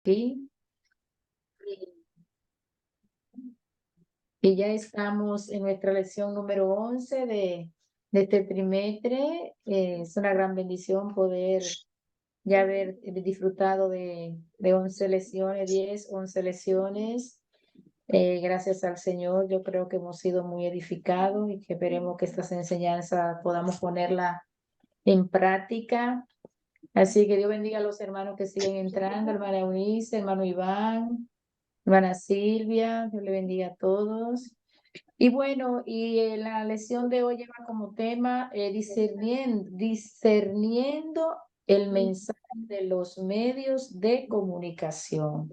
aquí y ya estamos en nuestra lección número 11 de este trimestre. Es una gran bendición poder ya haber disfrutado de 11 lecciones, 11 lecciones. Gracias al Señor, yo creo que hemos sido muy edificados y que esperemos que estas enseñanzas podamos ponerla en práctica. Así que Dios bendiga a los hermanos que siguen entrando, hermana Eunice, hermano Iván, hermana Silvia, Dios le bendiga a todos. Y bueno, la lección de hoy lleva como tema discerniendo el mensaje de los medios de comunicación.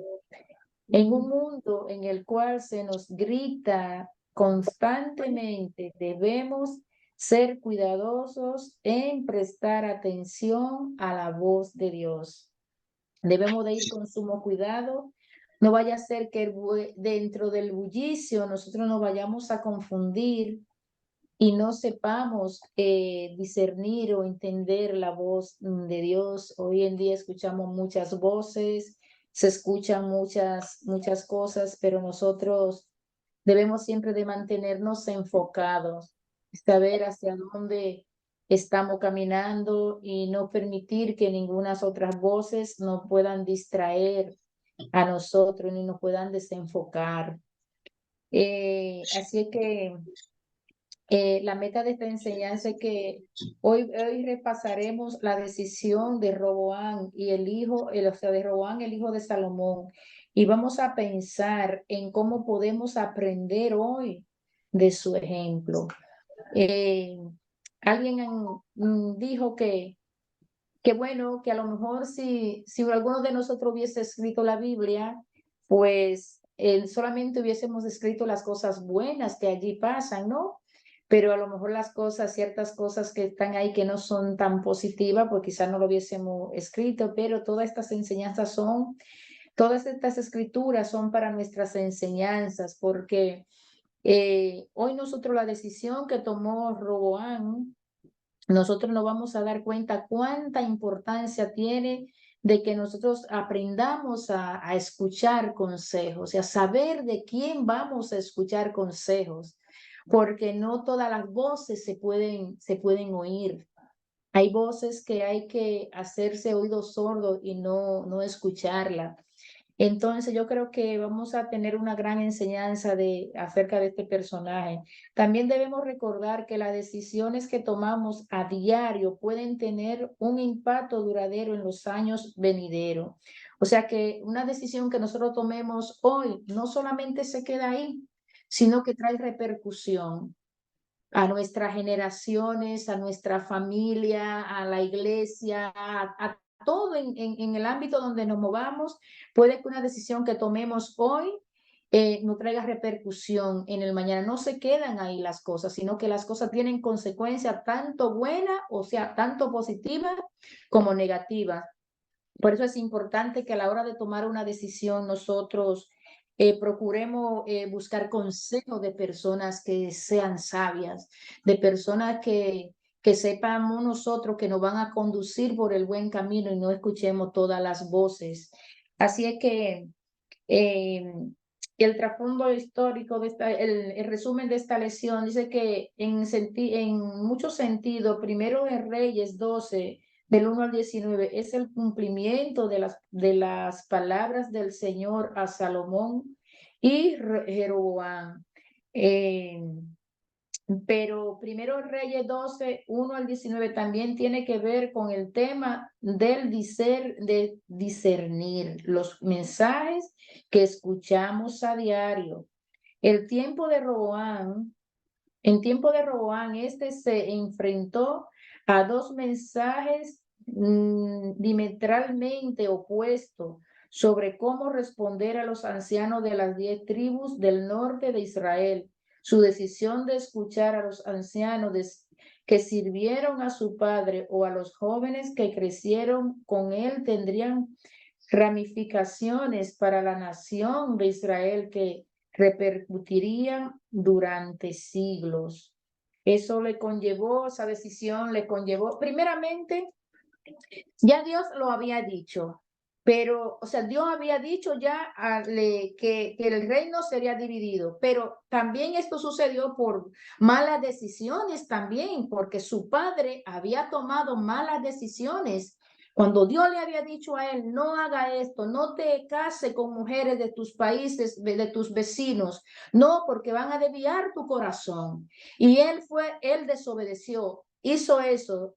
En un mundo en el cual se nos grita constantemente, debemos ser cuidadosos en prestar atención a la voz de Dios. Debemos de ir con sumo cuidado. No vaya a ser que dentro del bullicio nosotros nos vayamos a confundir y no sepamos discernir o entender la voz de Dios. Hoy en día escuchamos muchas voces, se escuchan muchas cosas, pero nosotros debemos siempre de mantenernos enfocados, saber hacia dónde estamos caminando y no permitir que ninguna otras voces nos puedan distraer a nosotros ni nos puedan desenfocar. Así es que la meta de esta enseñanza es que hoy repasaremos la decisión de Roboam y o sea, de Roboam, el hijo de Salomón, y vamos a pensar en cómo podemos aprender hoy de su ejemplo. Eh, Alguien dijo que bueno, que a lo mejor si alguno de nosotros hubiese escrito la Biblia, pues solamente hubiésemos escrito las cosas buenas que allí pasan, ¿no? Pero a lo mejor ciertas cosas que están ahí que no son tan positivas, pues quizás no lo hubiésemos escrito, pero todas estas escrituras son para nuestras enseñanzas, porque hoy nosotros la decisión que tomó Roboam, nosotros nos vamos a dar cuenta cuánta importancia tiene de que nosotros aprendamos a escuchar consejos y a saber de quién vamos a escuchar consejos, porque no todas las voces se pueden oír. Hay voces que hay que hacerse oídos sordos y no escucharla. Entonces yo creo que vamos a tener una gran enseñanza acerca de este personaje. También debemos recordar que las decisiones que tomamos a diario pueden tener un impacto duradero en los años venideros. O sea que una decisión que nosotros tomemos hoy no solamente se queda ahí, sino que trae repercusión a nuestras generaciones, a nuestra familia, a la iglesia, a todo en el ámbito donde nos movamos. Puede que una decisión que tomemos hoy no traiga repercusión en el mañana. No se quedan ahí las cosas, sino que las cosas tienen consecuencias tanto buenas, o sea, tanto positivas como negativas. Por eso es importante que a la hora de tomar una decisión nosotros procuremos buscar consejos de personas que sean sabias, de personas que sepamos nosotros que nos van a conducir por el buen camino y no escuchemos todas las voces. Así es que eh, el trasfondo histórico el resumen de esta lección dice que en muchos sentidos, primero de Reyes 12, del 1 al 19, es el cumplimiento de las palabras del Señor a Salomón y Jeroboam. Eh, pero primero Reyes 12, 1 al 19 también tiene que ver con el tema de discernir los mensajes que escuchamos a diario. El tiempo de Roboam, en tiempo de Roboam, este se enfrentó a dos mensajes diametralmente opuestos sobre cómo responder a los ancianos de las 10 tribus del norte de Israel. Su decisión de escuchar a los ancianos que sirvieron a su padre o a los jóvenes que crecieron con él tendrían ramificaciones para la nación de Israel que repercutirían durante siglos. Esa decisión le conllevó, primeramente, ya Dios lo había dicho, Pero, o sea, Dios había dicho ya que el reino sería dividido, pero también esto sucedió por malas decisiones también, porque su padre había tomado malas decisiones. Cuando Dios le había dicho a él, no haga esto, no te case con mujeres de tus países, de tus vecinos, no, porque van a desviar tu corazón. Y él desobedeció, hizo eso,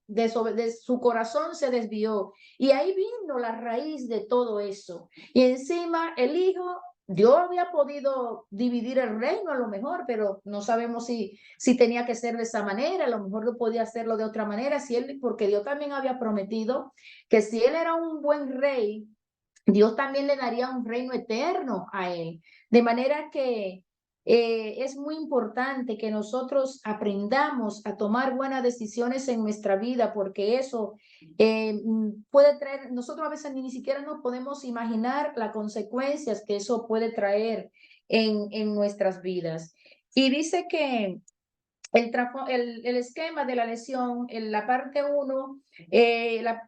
su corazón se desvió. Y ahí vino la raíz de todo eso. Y encima el hijo, Dios había podido dividir el reino a lo mejor, pero no sabemos si tenía que ser de esa manera, a lo mejor no podía hacerlo de otra manera, porque Dios también había prometido que si él era un buen rey, Dios también le daría un reino eterno a él. De manera que es muy importante que nosotros aprendamos a tomar buenas decisiones en nuestra vida, porque eso puede traer, nosotros a veces ni siquiera nos podemos imaginar las consecuencias que eso puede traer en nuestras vidas. Y dice que el esquema de la lesión, en la parte 1,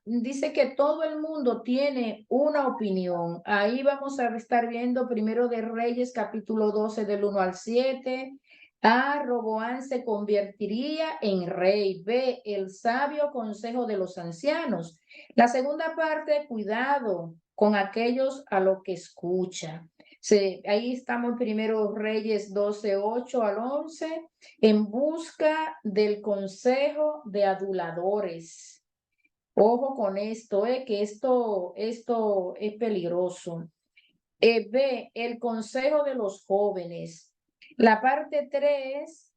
dice que todo el mundo tiene una opinión. Ahí vamos a estar viendo Primero de Reyes, capítulo 12, del 1 al 7. A, Roboán se convertiría en rey. B, el sabio consejo de los ancianos. La segunda parte, cuidado con aquellos a lo que escucha. Sí, ahí estamos en Primero Reyes 12, 8 al 11, en busca del consejo de aduladores. Ojo con esto, que esto es peligroso. B, el consejo de los jóvenes. La parte 3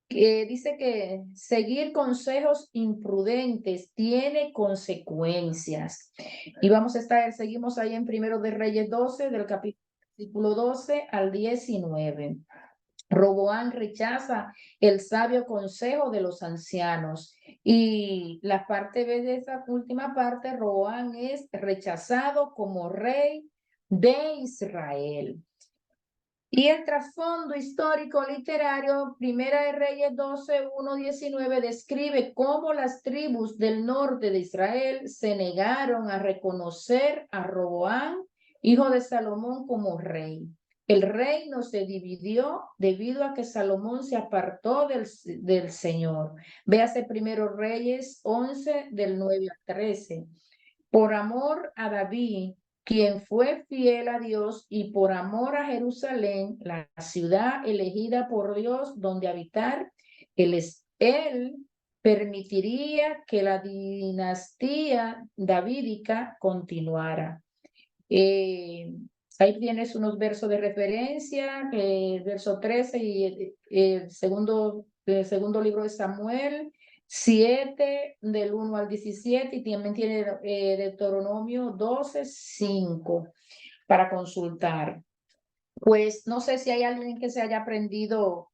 que dice que seguir consejos imprudentes tiene consecuencias. Y seguimos ahí en Primero de Reyes 12, del capítulo 12 al 19. Roboán rechaza el sabio consejo de los ancianos. Y la parte B de esa última parte, Roboán es rechazado como rey de Israel. Y el trasfondo histórico literario, Primera de Reyes 12, 1, 19, describe cómo las tribus del norte de Israel se negaron a reconocer a Roboán, hijo de Salomón, como rey. El reino se dividió debido a que Salomón se apartó del Señor. Véase Primero Reyes 11, del 9 al 13. Por amor a David, quien fue fiel a Dios, y por amor a Jerusalén, la ciudad elegida por Dios donde habitar, él permitiría que la dinastía davídica continuara. Ahí tienes unos versos de referencia, el verso 13 y el segundo libro de Samuel, 7 del 1 al 17, y también tiene Deuteronomio 12, 5 para consultar. Pues no sé si hay alguien que se haya aprendido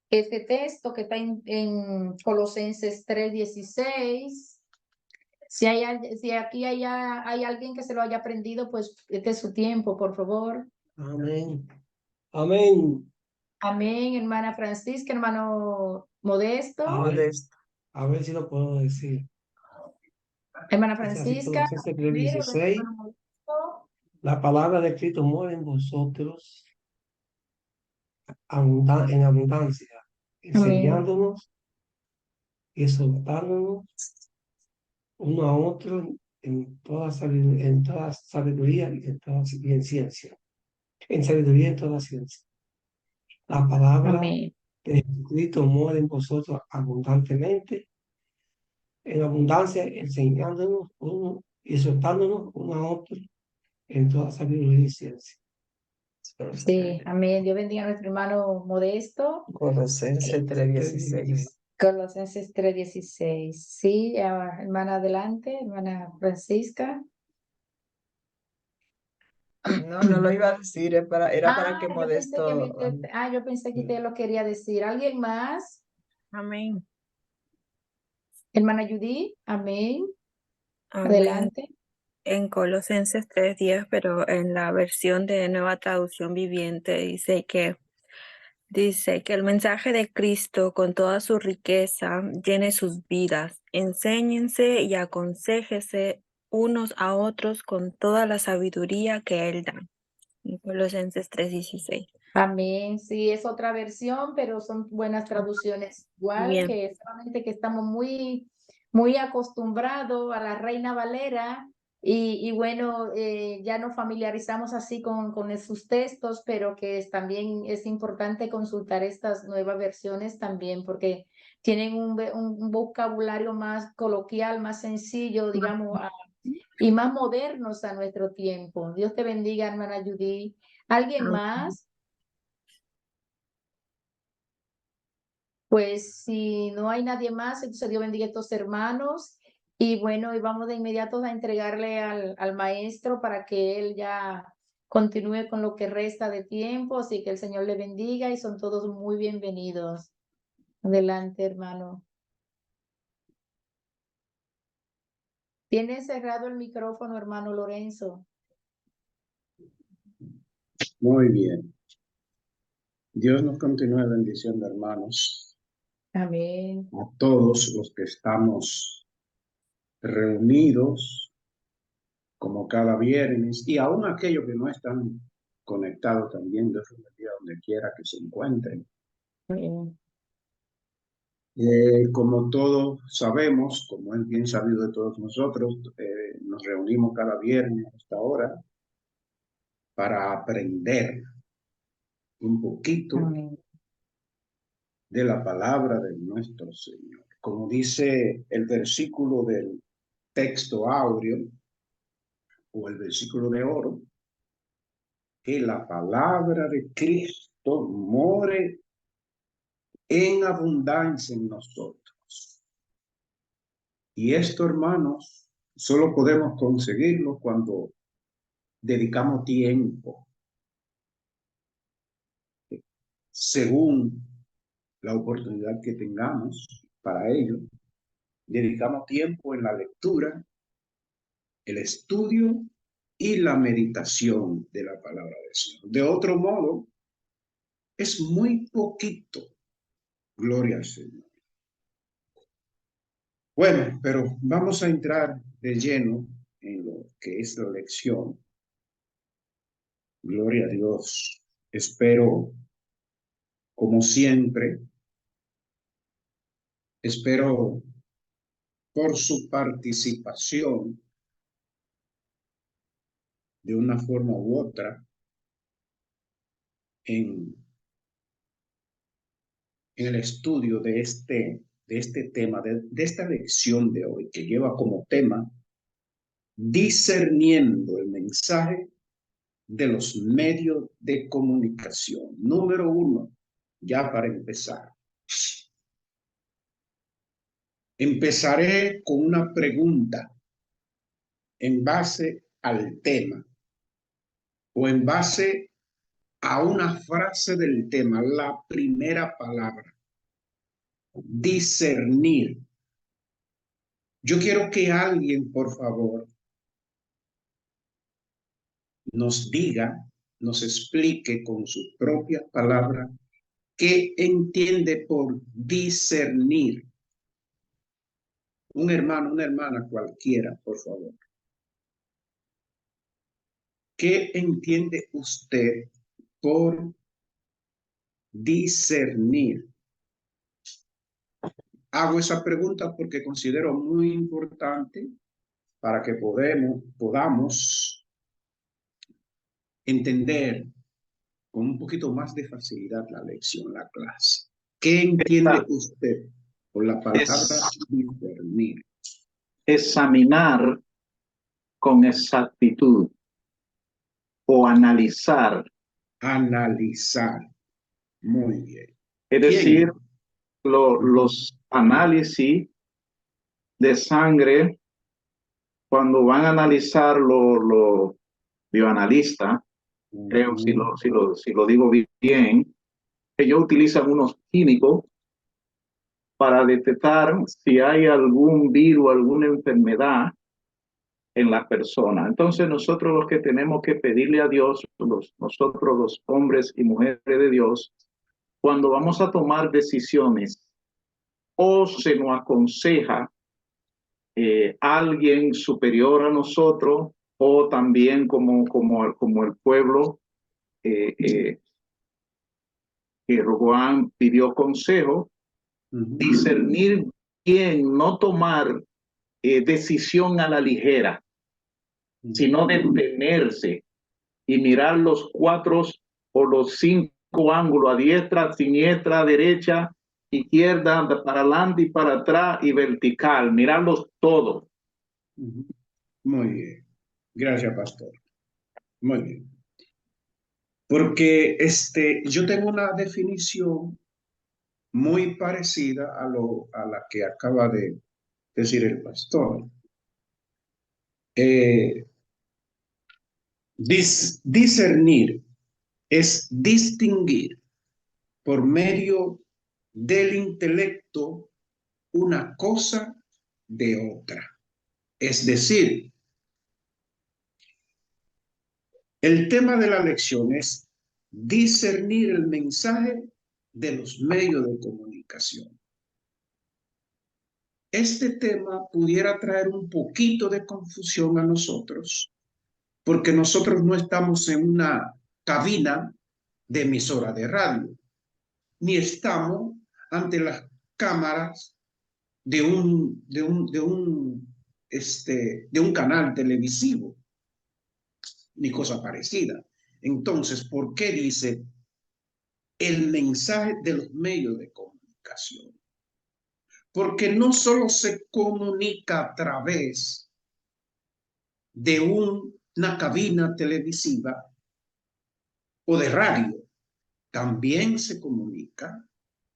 este texto que está en Colosenses 3:16. Si aquí hay alguien que se lo haya aprendido, pues este es su tiempo, por favor. Amén. Amén. Amén, hermana Francisca, hermano Modesto. A ver si lo puedo decir. Hermana Dice así, Francisca, Colosenses primero, 3:16. hermano Modesto. La palabra de Cristo mora en vosotros en abundancia, Amén. enseñándonos y exhortándonos uno a otro en toda sabiduría y en ciencia. En sabiduría y en toda ciencia. La palabra Amén. de Cristo mora en vosotros abundantemente, en abundancia, enseñándonos uno y exhortándonos uno a otro en toda sabiduría y ciencia. Sí, amén. Dios bendiga a nuestro hermano Modesto. Colosenses 3:16. Colosenses 3:16. Sí, hermana, adelante, hermana Francisca. No, no lo iba a decir, era para que Yo pensé que Modesto. yo pensé que usted lo quería decir. ¿Alguien más? Amén. Hermana Judy, amén. Amén. Adelante. En Colosenses 3:10, pero en la versión de Nueva Traducción Viviente dice que el mensaje de Cristo con toda su riqueza llene sus vidas. Enséñense y aconséjese unos a otros con toda la sabiduría que Él da. En Colosenses 3:16. Amén. Sí, es otra versión, pero son buenas traducciones. Igual Bien. que solamente que estamos muy acostumbrados a la Reina Valera y bueno, ya nos familiarizamos así con sus textos, pero que también es importante consultar estas nuevas versiones también porque tienen un vocabulario más coloquial, más sencillo, digamos, y más modernos a nuestro tiempo. Dios te bendiga, hermana Judy. ¿Alguien más? Pues si no hay nadie más, entonces Dios bendiga a estos hermanos. Y bueno, y vamos de inmediato a entregarle al maestro para que él ya continúe con lo que resta de tiempo. Así que el Señor le bendiga y son todos muy bienvenidos. Adelante, hermano. Tiene cerrado el micrófono, hermano Lorenzo. Muy bien. Dios nos continúe bendiciendo, hermanos, Amén. a todos los que estamos reunidos como cada viernes y aún aquellos que no están conectados también, Dios los bendiga donde quiera que se encuentren. Amén. Como todos sabemos, como es bien sabido de todos nosotros, nos reunimos cada viernes a esta hora para aprender un poquito Amén. de la palabra de nuestro Señor. Como dice el versículo del texto áureo o el versículo de oro, que la palabra de Cristo more en abundancia en nosotros. Y esto, hermanos, solo podemos conseguirlo cuando dedicamos tiempo, según la oportunidad que tengamos para ello. Dedicamos tiempo en la lectura, el estudio y la meditación de la palabra del Señor. De otro modo, es muy poquito. Gloria al Señor. Bueno, pero vamos a entrar de lleno en lo que es la lección. Gloria a Dios. Espero, como siempre, espero por su participación de una forma u otra en el estudio de este tema, de esta lección de hoy, que lleva como tema discerniendo el mensaje de los medios de comunicación. Número 1, ya para empezar. Empezaré con una pregunta en base al tema o en base a una frase del tema, la primera palabra, discernir. Yo quiero que alguien, por favor, nos diga, nos explique con sus propias palabras qué entiende por discernir. Un hermano, una hermana cualquiera, por favor. ¿Qué entiende usted por discernir? Hago esa pregunta porque considero muy importante para que podamos entender con un poquito más de facilidad la lección, la clase. ¿Qué entiende usted por la palabra discernir? Examinar con exactitud o analizar. Analizar. Muy bien. Es decir, los análisis de sangre, cuando van a analizar los bioanalistas, creo si lo digo bien, ellos utilizan unos químicos para detectar si hay algún virus, alguna enfermedad en la persona. Entonces nosotros los que tenemos que pedirle a Dios, nosotros los hombres y mujeres de Dios, cuando vamos a tomar decisiones o se nos aconseja alguien superior a nosotros o también como el pueblo que Roboam pidió consejo, discernir bien, no tomar decisión a la ligera, sino detenerse y mirar los 4 o los 5 ángulos, a diestra, siniestra, derecha, izquierda, para adelante y para atrás y vertical, mirarlos todos. Muy bien. Gracias, pastor. Muy bien. Porque yo tengo una definición muy parecida a la que acaba de decir el pastor. Discernir es distinguir por medio del intelecto una cosa de otra. Es decir, el tema de la lección es discernir el mensaje de los medios de comunicación. Este tema pudiera traer un poquito de confusión a nosotros, porque nosotros no estamos en una cabina de emisora de radio, ni estamos ante las cámaras de un canal televisivo, ni cosa parecida. Entonces, ¿por qué dice el mensaje de los medios de comunicación? Porque no solo se comunica a través de una cabina televisiva o de radio, también se comunica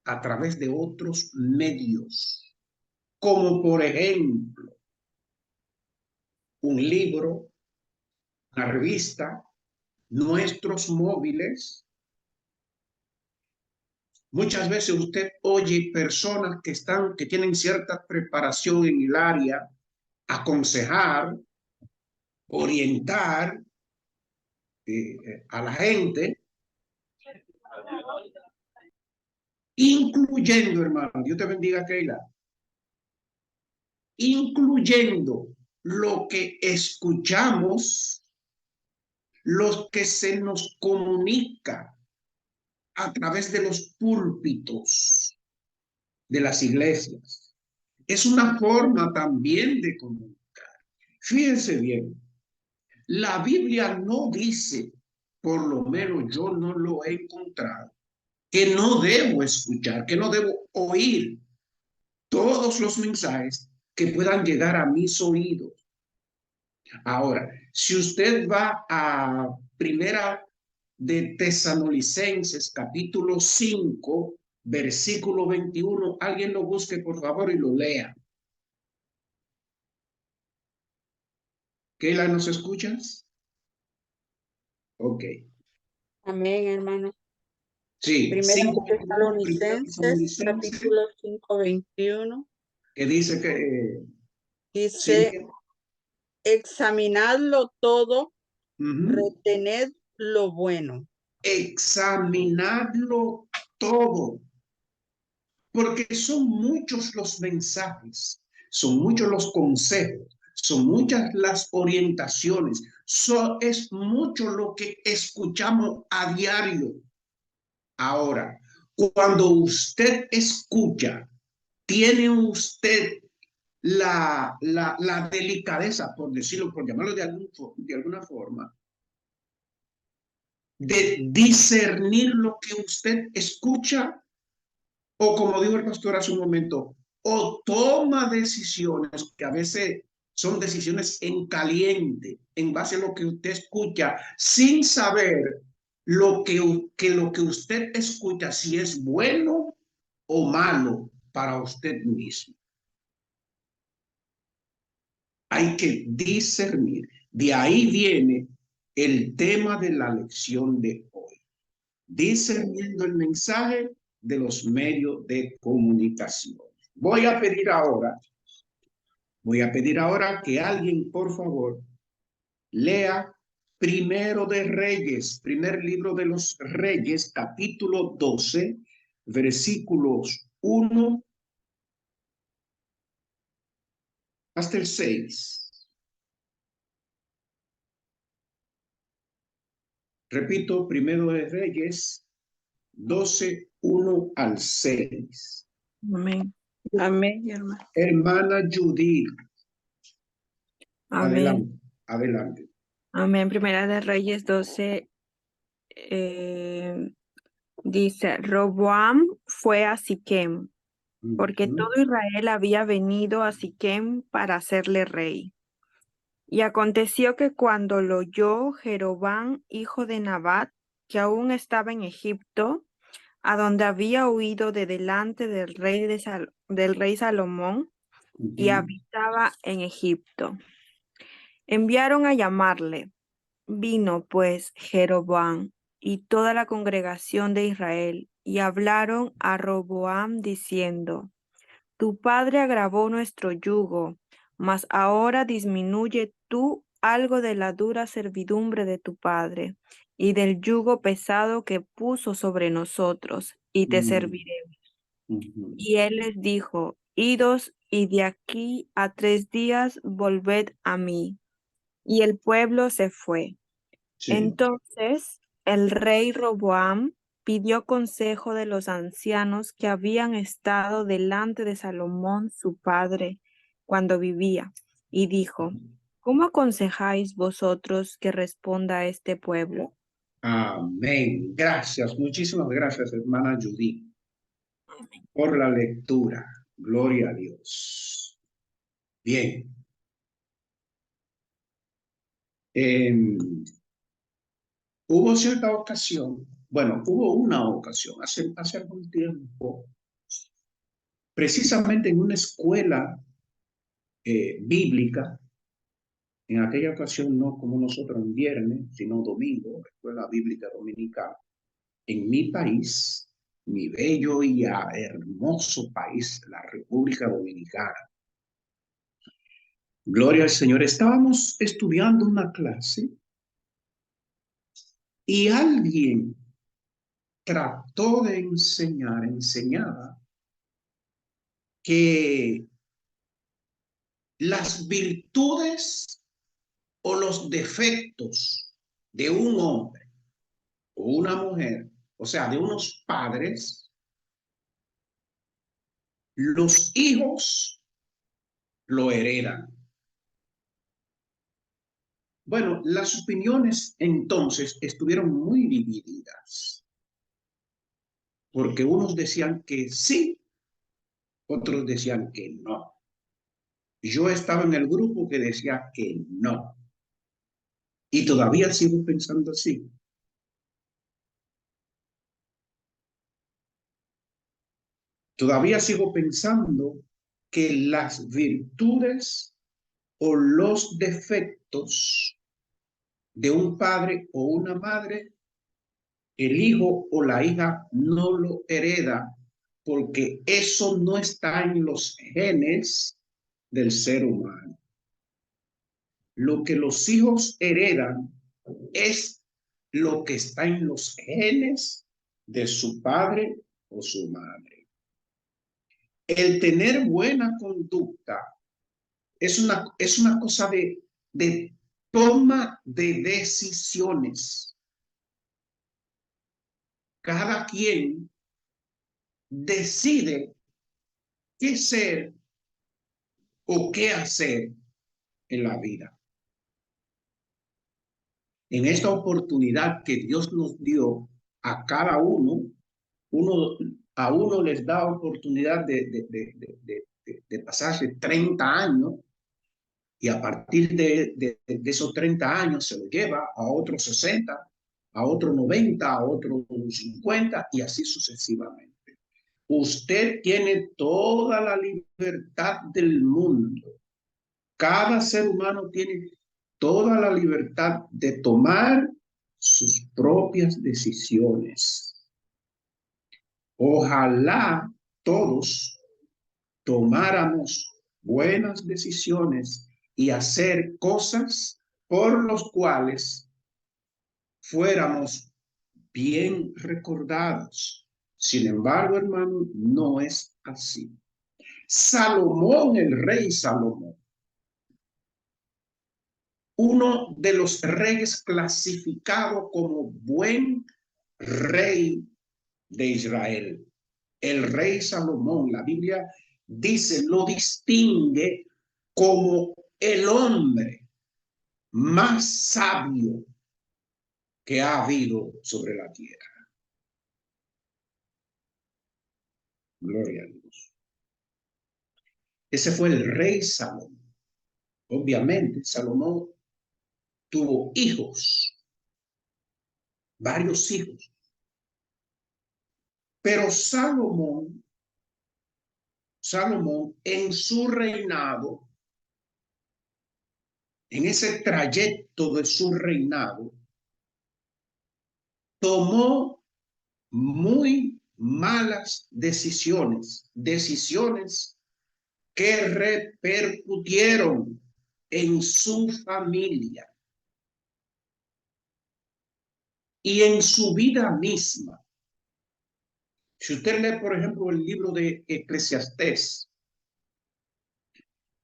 a través de otros medios, como por ejemplo un libro, una revista, nuestros móviles. Muchas veces usted oye personas que tienen cierta preparación en el área, aconsejar, orientar a la gente, incluyendo, hermano, Dios te bendiga, Keila, incluyendo lo que escuchamos, lo que se nos comunica a través de los púlpitos de las iglesias. Es una forma también de comunicar. Fíjense bien, la Biblia no dice, por lo menos yo no lo he encontrado, que no debo escuchar, que no debo oír todos los mensajes que puedan llegar a mis oídos. Ahora, si usted va a Primera de Tesalonicenses, capítulo 5, versículo 21, alguien lo busque, por favor, y lo lea. Keila, ¿nos escuchas? Ok. Amén, hermano. Sí, Primera 5:21, Tesalonicenses, capítulo 5, 21. que dice que Dice, sí. examinadlo todo, Ujú. retened lo bueno. Examinadlo todo, porque son muchos los mensajes, son muchos los consejos, son muchas las orientaciones, es mucho lo que escuchamos a diario. Ahora, cuando usted escucha, tiene usted la delicadeza, por decirlo, por llamarlo de alguna forma, de discernir lo que usted escucha, o como dijo el pastor hace un momento, o toma decisiones que a veces son decisiones en caliente, en base a lo que usted escucha, sin saber lo que usted escucha, si es bueno o malo para usted mismo. Hay que discernir. De ahí viene el tema de la lección de hoy. Discerniendo el mensaje de los medios de comunicación. Voy a pedir ahora que alguien, por favor, lea Primero de Reyes, primer libro de los Reyes, capítulo 12, versículos 1 hasta el 6. Repito, Primero de Reyes 12, 1 al 6. Amén. Amén, hermano. Hermana Judith, Amén. adelante, adelante. Amén. Primera de Reyes 12 dice, Roboam fue a Siquem, porque Ujú. todo Israel había venido a Siquem para hacerle rey. Y aconteció que cuando lo oyó Jeroboam, hijo de Nabat, que aún estaba en Egipto, a donde había huido de delante del rey Salomón, y Ujú. habitaba en Egipto, enviaron a llamarle. Vino pues Jeroboam y toda la congregación de Israel, y hablaron a Roboam diciendo, tu padre agravó nuestro yugo, mas ahora disminuye tú algo de la dura servidumbre de tu padre, y del yugo pesado que puso sobre nosotros, y te serviremos. Ujú. Y él les dijo, idos, y de aquí a 3 días volved a mí. Y el pueblo se fue. Sí. Entonces el rey Roboam pidió consejo de los ancianos que habían estado delante de Salomón su padre cuando vivía, y dijo, ¿cómo aconsejáis vosotros que responda a este pueblo? Amén. Gracias, muchísimas gracias, hermana Judith, por la lectura. Gloria a Dios. Bien. Hubo cierta ocasión, bueno, hubo una ocasión, hace algún tiempo, precisamente en una escuela bíblica, en aquella ocasión no como nosotros en viernes, sino domingo, escuela bíblica dominical, en mi país, mi bello y hermoso país, la República Dominicana. Gloria al Señor. Estábamos estudiando una clase y alguien trató de enseñaba que las virtudes o los defectos de un hombre o una mujer, o sea, de unos padres, los hijos lo heredan. Bueno, las opiniones entonces estuvieron muy divididas, porque unos decían que sí, otros decían que no. Yo estaba en el grupo que decía que no. Y todavía sigo pensando así. Todavía sigo pensando que las virtudes o los defectos de un padre o una madre, el hijo o la hija no lo hereda porque eso no está en los genes del ser humano. Lo que los hijos heredan es lo que está en los genes de su padre o su madre. El tener buena conducta es una cosa de toma de decisiones. Cada quien decide qué ser o qué hacer en la vida. En esta oportunidad que Dios nos dio a cada uno, a uno les da oportunidad de pasarse 30 años y a partir de esos 30 años se lo lleva a otros 60, a otros 90, a otros 50 y así sucesivamente. Usted tiene toda la libertad del mundo. Cada ser humano tiene toda la libertad de tomar sus propias decisiones. Ojalá todos tomáramos buenas decisiones y hacer cosas por los cuales fuéramos bien recordados. Sin embargo, hermano, no es así. Salomón, el rey Salomón, uno de los reyes clasificado como buen rey de Israel. El rey Salomón, la Biblia dice, lo distingue como el hombre más sabio que ha habido sobre la tierra. Gloria a Dios. Ese fue el rey Salomón. Obviamente, Salomón tuvo hijos, varios hijos. Pero Salomón en su reinado, en ese trayecto de su reinado, tomó muy malas decisiones que repercutieron en su familia y en su vida misma. Si usted lee, por ejemplo, el libro de Eclesiastés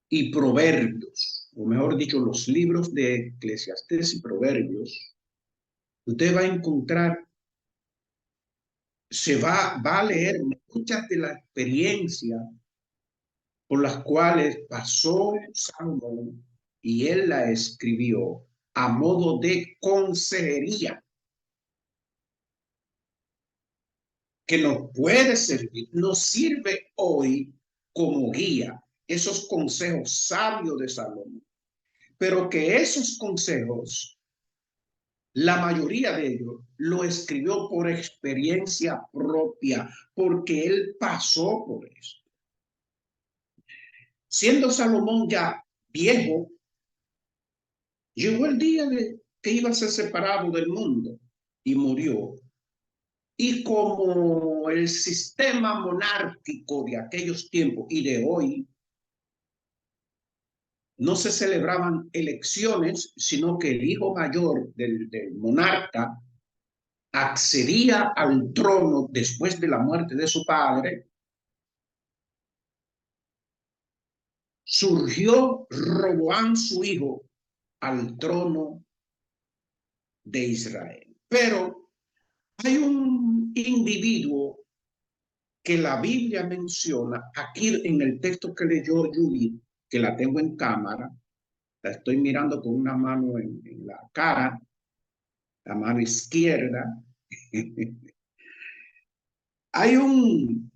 y Proverbios, o mejor dicho, los libros de Eclesiastés y Proverbios, usted va a encontrar, va a leer muchas de las experiencias por las cuales pasó Salomón, y él la escribió a modo de consejería que nos puede servir, nos sirve hoy como guía, esos consejos sabios de Salomón, pero que esos consejos, la mayoría de ellos, lo escribió por experiencia propia, porque él pasó por eso. Siendo Salomón ya viejo, llegó el día de que iba a ser separado del mundo y murió. Y como el sistema monárquico de aquellos tiempos y de hoy no se celebraban elecciones, sino que el hijo mayor del monarca accedía al trono después de la muerte de su padre, surgió Roboam, su hijo, al trono de Israel. Pero hay un individuo que la Biblia menciona aquí en el texto que leyó Judy, que la tengo en cámara, la estoy mirando con una mano en la cara, la mano izquierda. Hay un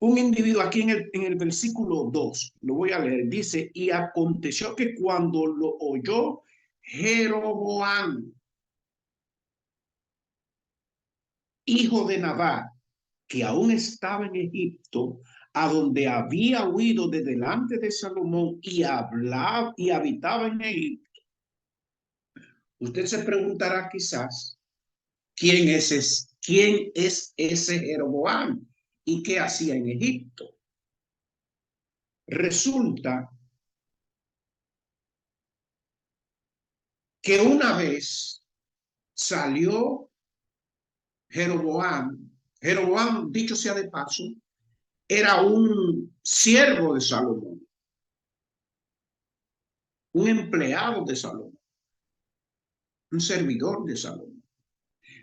individuo aquí en el versículo 2, lo voy a leer, dice, y aconteció que cuando lo oyó Jeroboam, hijo de Nabat, que aún estaba en Egipto, a donde había huido de delante de Salomón y hablaba y habitaba en Egipto. Usted se preguntará quizás, ¿quién es ese Jeroboam y qué hacía en Egipto? Resulta que una vez salió Jeroboam, dicho sea de paso, era un siervo de Salomón, un empleado de Salomón, un servidor de Salomón.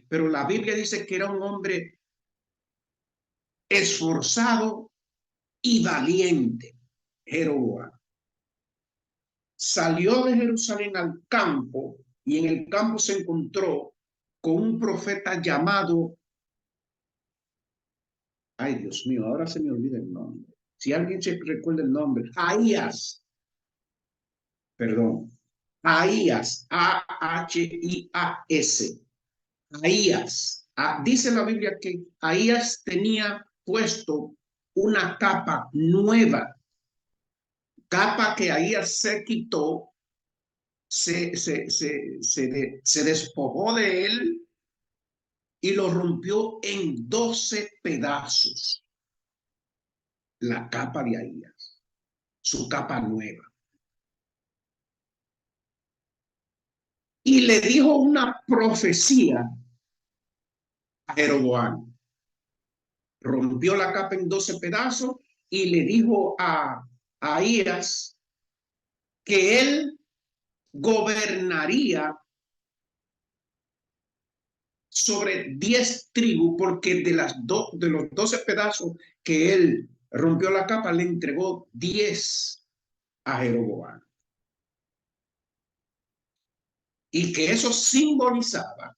Pero la Biblia dice que era un hombre esforzado y valiente. Jeroboam salió de Jerusalén al campo y en el campo se encontró con un profeta llamado, ay Dios mío, ahora se me olvida el nombre. Si alguien se recuerda el nombre, Ahías, perdón, Ahías, A-H-I-A-S, Ahías. Dice la Biblia que Ahías tenía puesto una capa nueva, capa que Ahías se quitó, se despojó de él y lo rompió en 12 pedazos. La capa de Ahías, su capa nueva. Y le dijo una profecía a Jeroboam. Rompió la capa en 12 pedazos y le dijo a Ahías que él gobernaría sobre 10 tribus, porque de los 12 pedazos que él rompió la capa, le entregó 10 a Jeroboam. Y que eso simbolizaba,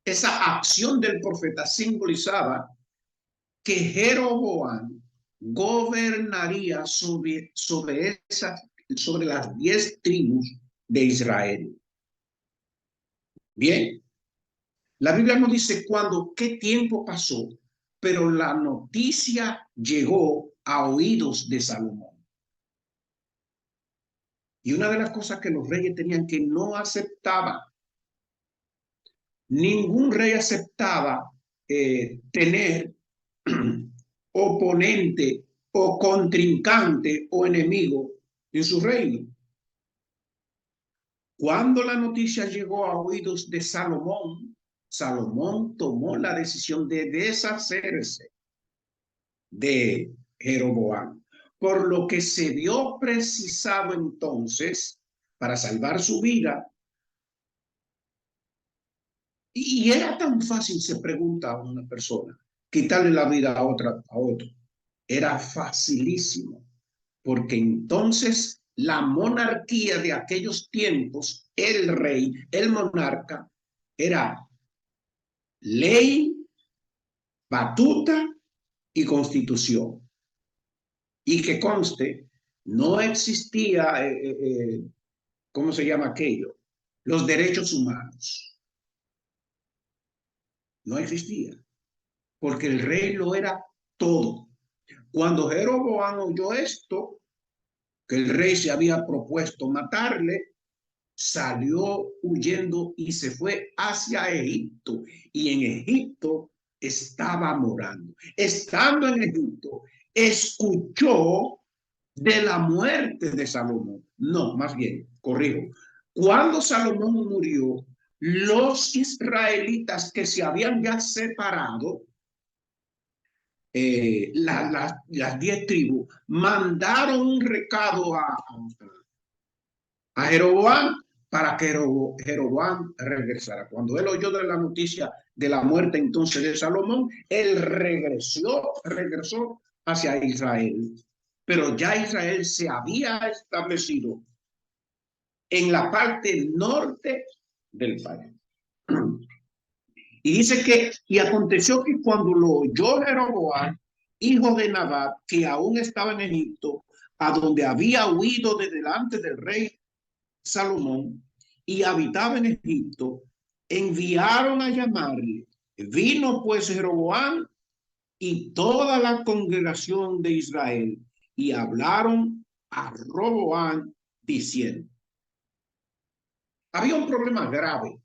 esa acción del profeta simbolizaba que Jeroboam gobernaría sobre las 10 tribus de Israel. Bien, la Biblia nos dice cuándo, qué tiempo pasó, pero la noticia llegó a oídos de Salomón. Y una de las cosas que los reyes tenían que no aceptaba, ningún rey aceptaba tener oponente o contrincante o enemigo en su reino. Cuando la noticia llegó a oídos de Salomón, Salomón tomó la decisión de deshacerse de Jeroboam, por lo que se vio precisado entonces, para salvar su vida. Y era tan fácil, se pregunta a una persona, quitarle la vida a otro. Era facilísimo, porque entonces la monarquía de aquellos tiempos, el rey, el monarca, era ley, batuta y constitución. Y que conste, no existía, ¿cómo se llama aquello? Los derechos humanos. No existía, porque el rey lo era todo. Cuando Jeroboam oyó esto, que el rey se había propuesto matarle, salió huyendo y se fue hacia Egipto. Y en Egipto estaba morando. Estando en Egipto, escuchó de la muerte de Salomón. No, más bien, corrijo. Cuando Salomón murió, los israelitas que se habían ya separado, las 10 tribus, mandaron un recado a Jeroboam para que Jeroboam regresara. Cuando él oyó de la noticia de la muerte entonces de Salomón, él regresó hacia Israel. Pero ya Israel se había establecido en la parte norte del país. Y dice que, y aconteció que cuando lo oyó Jeroboam, hijo de Nabat, que aún estaba en Egipto, a donde había huido de delante del rey Salomón, y habitaba en Egipto, enviaron a llamarle. Vino pues Jeroboam y toda la congregación de Israel, y hablaron a Roboam diciendo, había un problema grave.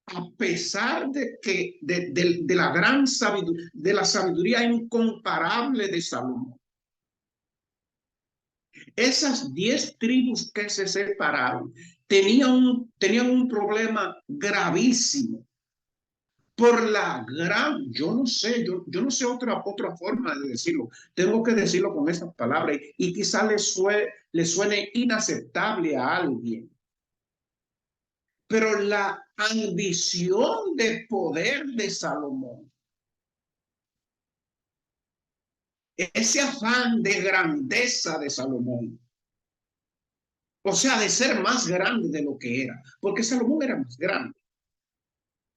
A pesar de que de la gran sabiduría, de la sabiduría incomparable de Salomón, esas 10 tribus que se separaron tenían un problema gravísimo por la gran, yo no sé otra forma de decirlo, tengo que decirlo con estas palabras y quizá le suene inaceptable a alguien. Pero la ambición de poder de Salomón, ese afán de grandeza de Salomón, o sea, de ser más grande de lo que era, porque Salomón era más grande,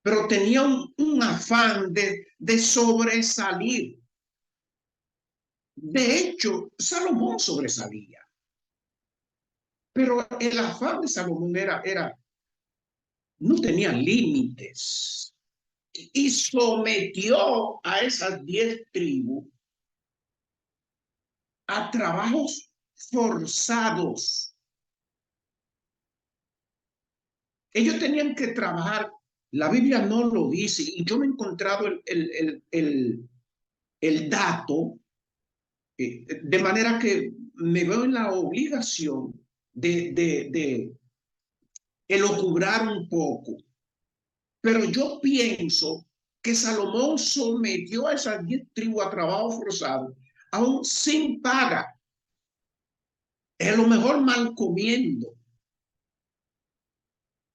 pero tenía un afán de sobresalir. De hecho, Salomón sobresalía, pero el afán de Salomón no tenía límites, y sometió a esas 10 tribus a trabajos forzados. Ellos tenían que trabajar, la Biblia no lo dice, y yo me he encontrado el dato, de manera que me veo en la obligación de elucubrar un poco. Pero yo pienso que Salomón sometió a esas 10 tribus a trabajo forzado, aún sin paga. es lo mejor mal comiendo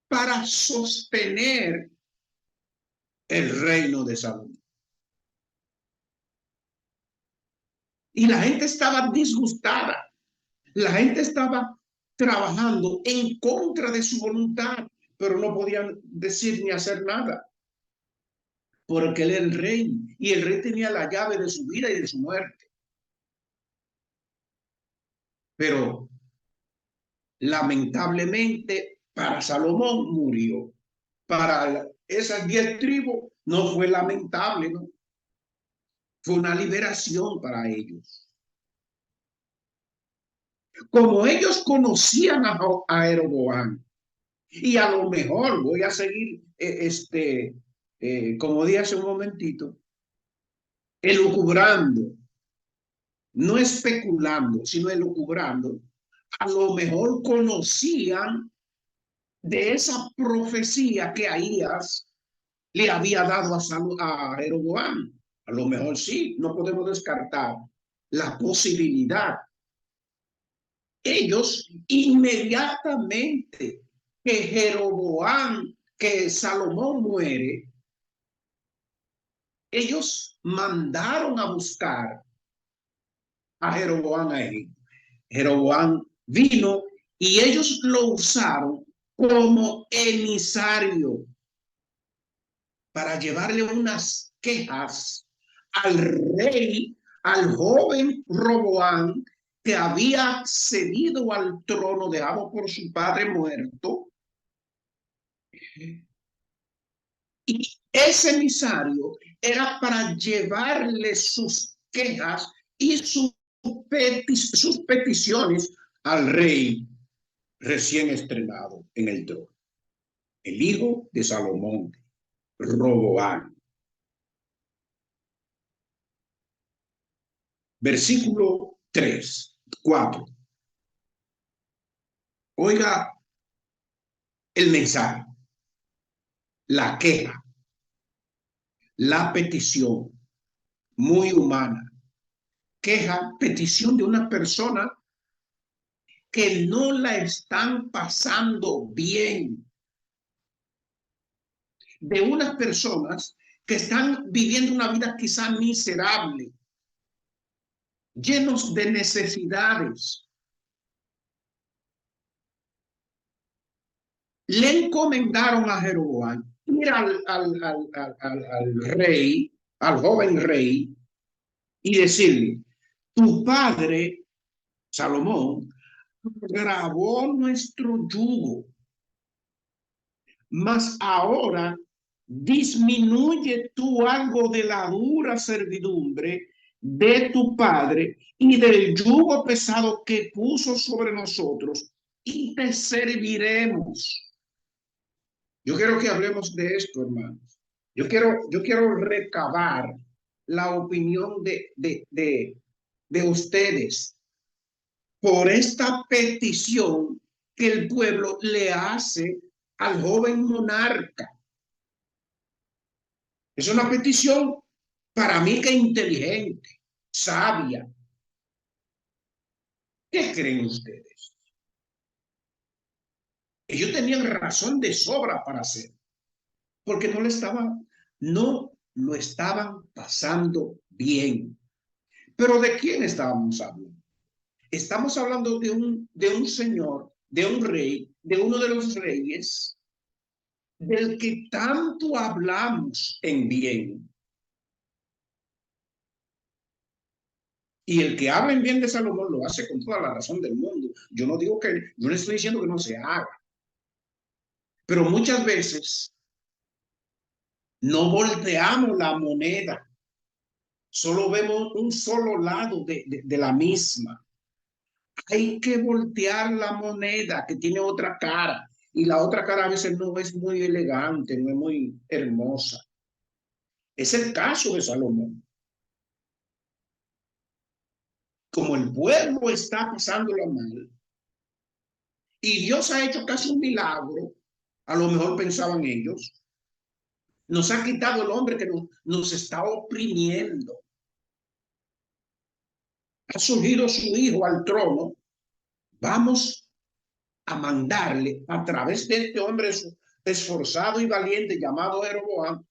para sostener el reino de Salomón. Y la gente estaba disgustada. La gente estaba trabajando en contra de su voluntad, pero no podían decir ni hacer nada, porque él era el rey y el rey tenía la llave de su vida y de su muerte. Pero lamentablemente para Salomón murió. Para esas 10 tribus no fue lamentable, ¿no? Fue una liberación para ellos. Como ellos conocían a Jeroboam, y a lo mejor voy a seguir, como dije hace un momentito, elucubrando, no especulando, sino elucubrando, a lo mejor conocían de esa profecía que Ahías le había dado a Jeroboam. A lo mejor sí, no podemos descartar la posibilidad. Ellos inmediatamente que Salomón muere, ellos mandaron a buscar a Jeroboam a Egipto. Jeroboam vino y ellos lo usaron como emisario para llevarle unas quejas al rey, al joven Roboam, que había cedido al trono dejado por su padre muerto. Y ese emisario era para llevarle sus quejas y sus peticiones al rey recién estrenado en el trono, el hijo de Salomón, Roboam. Versículo 4. Oiga el mensaje, la queja, la petición, muy humana. Queja, petición de una persona que no la están pasando bien. De unas personas que están viviendo una vida quizá miserable, llenos de necesidades. Le encomendaron a Jeroboam ir al rey, al joven rey, y decirle: tu padre, Salomón, agravó nuestro yugo, mas ahora disminuye tú algo de la dura servidumbre de tu padre y del yugo pesado que puso sobre nosotros, y te serviremos. Yo quiero que hablemos de esto, hermanos. Yo quiero recabar la opinión de ustedes por esta petición que el pueblo le hace al joven monarca. Es una petición para mí que inteligente, sabia. ¿Qué creen ustedes? Ellos tenían razón de sobra para hacer, porque no lo estaban pasando bien. Pero ¿de quién estábamos hablando? Estamos hablando de un señor, de un rey, de uno de los reyes del que tanto hablamos en bien. Y el que habla en bien de Salomón lo hace con toda la razón del mundo. Yo no estoy diciendo que no se haga. Pero muchas veces no volteamos la moneda. Solo vemos un solo lado de la misma. Hay que voltear la moneda que tiene otra cara. Y la otra cara a veces no es muy elegante, no es muy hermosa. Es el caso de Salomón. Como el pueblo está pasándolo mal y Dios ha hecho casi un milagro, a lo mejor pensaban ellos, nos ha quitado el hombre que nos está oprimiendo. Ha surgido su hijo al trono, vamos a mandarle a través de este hombre esforzado y valiente llamado Jeroboam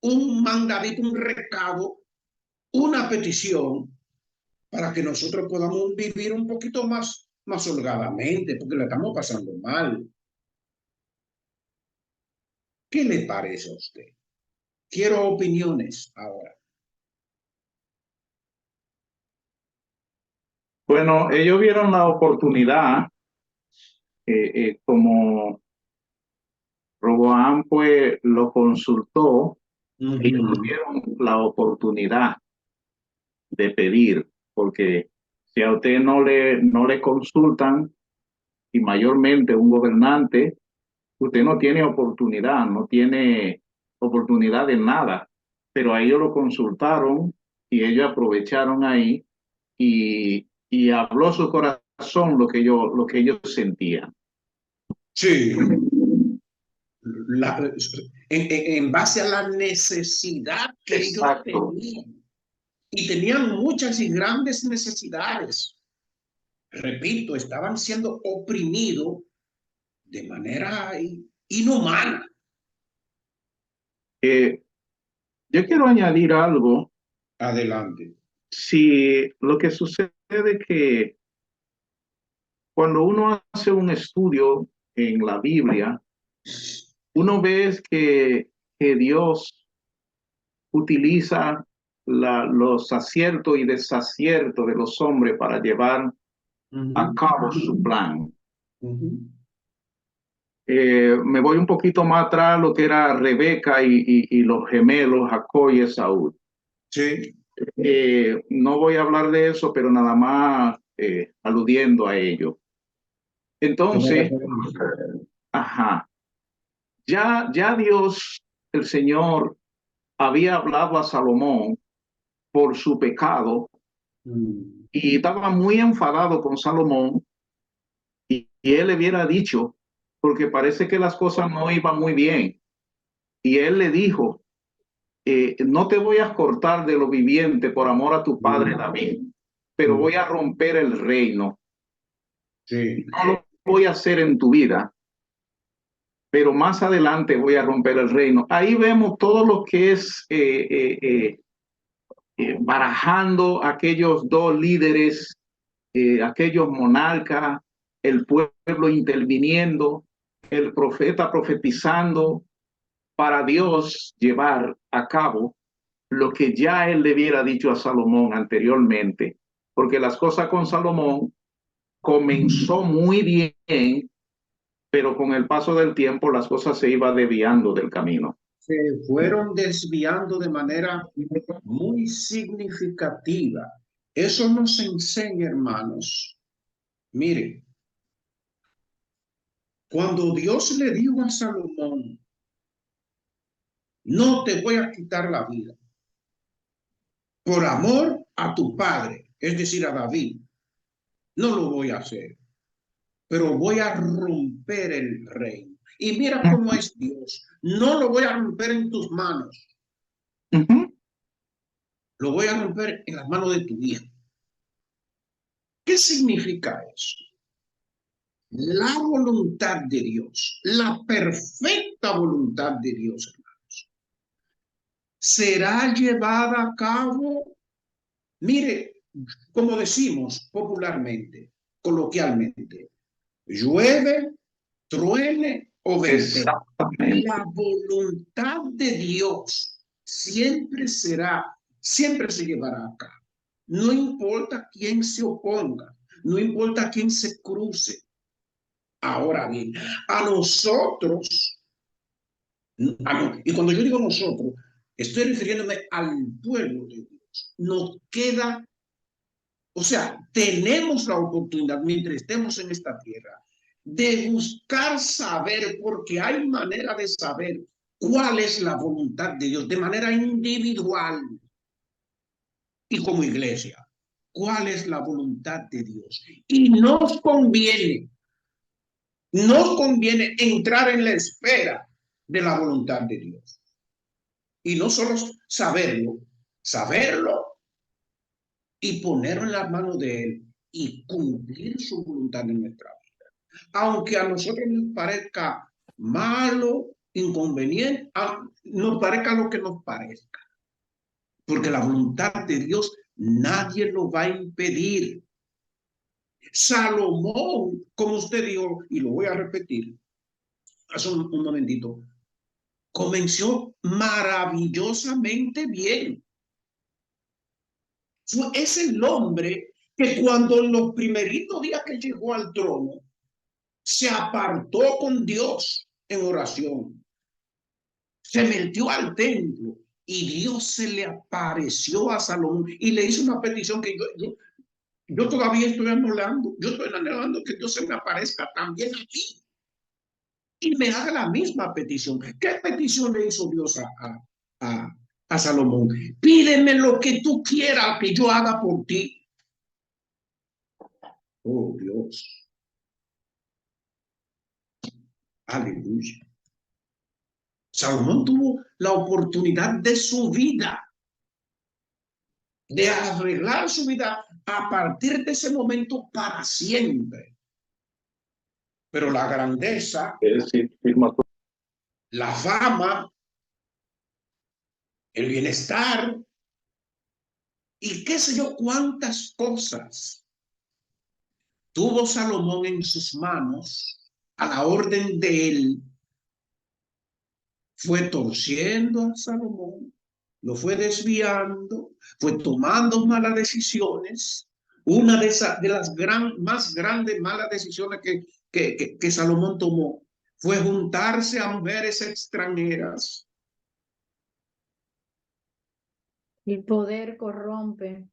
un mandadito, un recado, una petición para que nosotros podamos vivir un poquito más holgadamente, porque le estamos pasando mal. ¿Qué le parece a usted? Quiero opiniones ahora. Bueno, ellos vieron la oportunidad, como Roboam pues lo consultó, ellos tuvieron la oportunidad de pedir, porque si a usted no le consultan, y mayormente un gobernante, usted no tiene oportunidad de nada, pero a ellos lo consultaron y ellos aprovecharon ahí y habló su corazón lo que ellos sentían. Sí. En base a la necesidad que Exacto. ellos tenían. Y tenían muchas y grandes necesidades. Repito, estaban siendo oprimidos de manera inhumana. Yo quiero añadir algo. Adelante. Si lo que sucede es que cuando uno hace un estudio en la Biblia, uno ve que Dios utiliza los aciertos y desaciertos de los hombres para llevar a cabo su plan. Me voy un poquito más atrás, lo que era Rebeca y los gemelos Jacob y Esaú. Sí. No voy a hablar de eso, pero nada más aludiendo a ello. Entonces, ya Dios, el Señor, había hablado a Salomón por su pecado y estaba muy enfadado con Salomón y él le hubiera dicho, porque parece que las cosas no iban muy bien, y él le dijo, no te voy a cortar de lo viviente por amor a tu padre David, pero voy a romper el reino. Sí. No lo voy a hacer en tu vida, pero más adelante voy a romper el reino. Ahí vemos todo lo que es barajando aquellos dos líderes, aquellos monarcas, el pueblo interviniendo, el profeta profetizando para Dios llevar a cabo lo que ya él le hubiera dicho a Salomón anteriormente, porque las cosas con Salomón comenzó muy bien, pero con el paso del tiempo las cosas se iban desviando del camino. Se fueron desviando de manera muy significativa. Eso nos enseña, hermanos. Mire, cuando Dios le dijo a Salomón, no te voy a quitar la vida, por amor a tu padre, es decir, a David, no lo voy a hacer, pero voy a romper el reino. Y mira cómo es Dios, no lo voy a romper en tus manos, lo voy a romper en las manos de tu hijo. ¿Qué significa eso? La voluntad de Dios, la perfecta voluntad de Dios, hermanos, será llevada a cabo, mire, como decimos popularmente, coloquialmente, llueve, truene o vente. La voluntad de Dios siempre se llevará a cabo. No importa quién se oponga, no importa quién se cruce. Ahora bien, a nosotros, y cuando yo digo nosotros, estoy refiriéndome al pueblo de Dios. Nos queda, o sea, tenemos la oportunidad mientras estemos en esta tierra de buscar saber, porque hay manera de saber cuál es la voluntad de Dios de manera individual y como iglesia. ¿Cuál es la voluntad de Dios? Y nos conviene entrar en la espera de la voluntad de Dios. Y no solo saberlo y ponerlo en las manos de Él y cumplir su voluntad en nuestra vida. Aunque a nosotros nos parezca malo, inconveniente, nos parezca lo que nos parezca. Porque la voluntad de Dios nadie lo va a impedir. Salomón, como usted dijo, y lo voy a repetir, hace un momentito, comenzó maravillosamente bien. Es el hombre que cuando en los primeritos días que llegó al trono, se apartó con Dios en oración. Se metió al templo y Dios se le apareció a Salomón y le hizo una petición que yo todavía estoy anhelando. Yo estoy anhelando que Dios se me aparezca también a mí y me haga la misma petición. ¿Qué petición le hizo Dios a Salomón? Pídeme lo que tú quieras que yo haga por ti. Oh Dios. Aleluya. Salomón tuvo la oportunidad de su vida, de arreglar su vida a partir de ese momento para siempre. Pero la grandeza, la fama, el bienestar y qué sé yo cuántas cosas tuvo Salomón en sus manos a la orden de él, fue torciendo a Salomón, lo fue desviando, fue tomando malas decisiones. Una de las más grandes malas decisiones que Salomón tomó fue juntarse a mujeres extranjeras. El poder corrompe.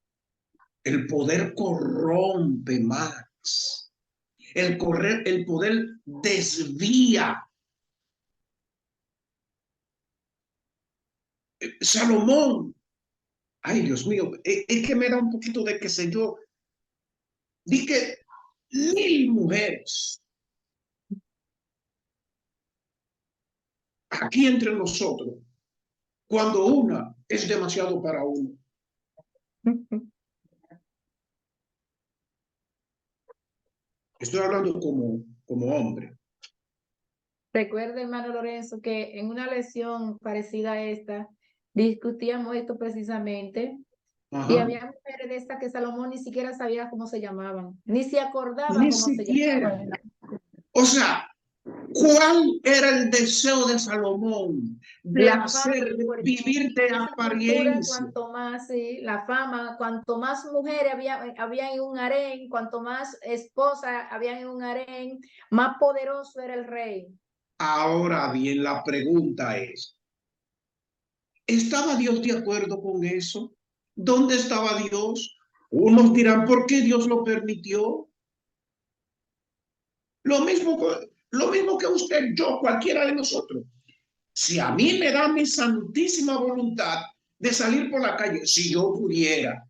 El poder corrompe, Max. El poder desvía. Salomón, ay Dios mío, es que me da un poquito de qué sé yo. Dije 1000 mujeres. Aquí entre nosotros, cuando una es demasiado para uno. Estoy hablando como hombre. Recuerda, hermano Lorenzo, que en una lección parecida a esta, discutíamos esto precisamente. Ajá. Y había mujeres de estas que Salomón ni siquiera sabía cómo se llamaban, ni se acordaba Ni cómo siquiera. se llamaban. O sea, ¿cuál era el deseo de Salomón? De La hacer, fama, porque vivir de en esa cultura, apariencia. cuanto más, sí, la fama, cuanto más mujeres había en un harén, cuanto más esposas había en un harén, más poderoso era el rey. Ahora bien, la pregunta es, ¿estaba Dios de acuerdo con eso? ¿Dónde estaba Dios? Unos dirán, ¿por qué Dios lo permitió? Lo mismo que usted, yo, cualquiera de nosotros. Si a mí me da mi santísima voluntad de salir por la calle, si yo pudiera,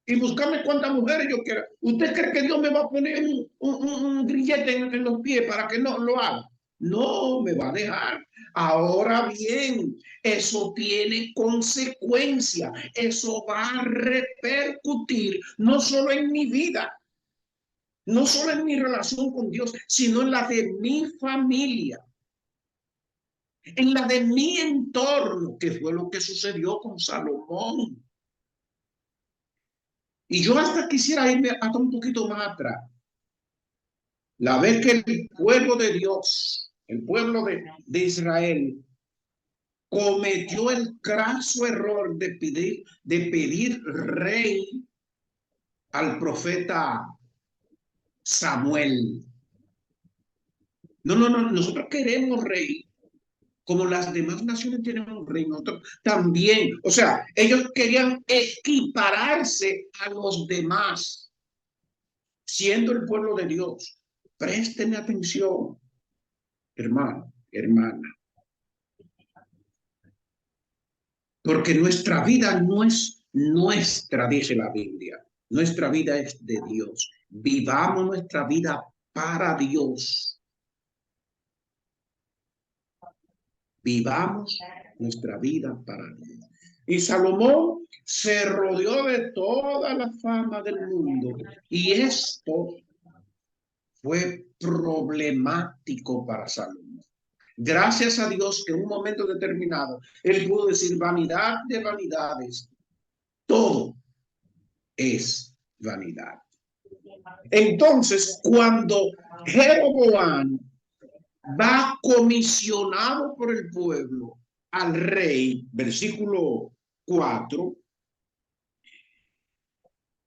y buscarme cuantas mujeres yo quiera, ¿usted cree que Dios me va a poner un grillete en los pies para que no lo haga? No, me va a dejar. Ahora bien, eso tiene consecuencia. Eso va a repercutir no solo en mi vida, no solo en mi relación con Dios, sino en la de mi familia, en la de mi entorno, que fue lo que sucedió con Salomón. Y yo hasta quisiera irme hasta un poquito más atrás. La vez que el pueblo de Dios, el pueblo de Israel, cometió el craso error de pedir rey al profeta Samuel. No, nosotros queremos rey. Como las demás naciones tienen un rey, nosotros también. O sea, ellos querían equipararse a los demás, siendo el pueblo de Dios. Presten atención, hermano, hermana. Porque nuestra vida no es nuestra, dice la Biblia. Nuestra vida es de Dios. Vivamos nuestra vida para Dios. Vivamos nuestra vida para Dios. Y Salomón se rodeó de toda la fama del mundo y esto fue problemático para Salomón. Gracias a Dios que en un momento determinado él pudo decir vanidad de vanidades, todo es vanidad. Entonces, cuando Jeroboam va comisionado por el pueblo al rey, versículo 4,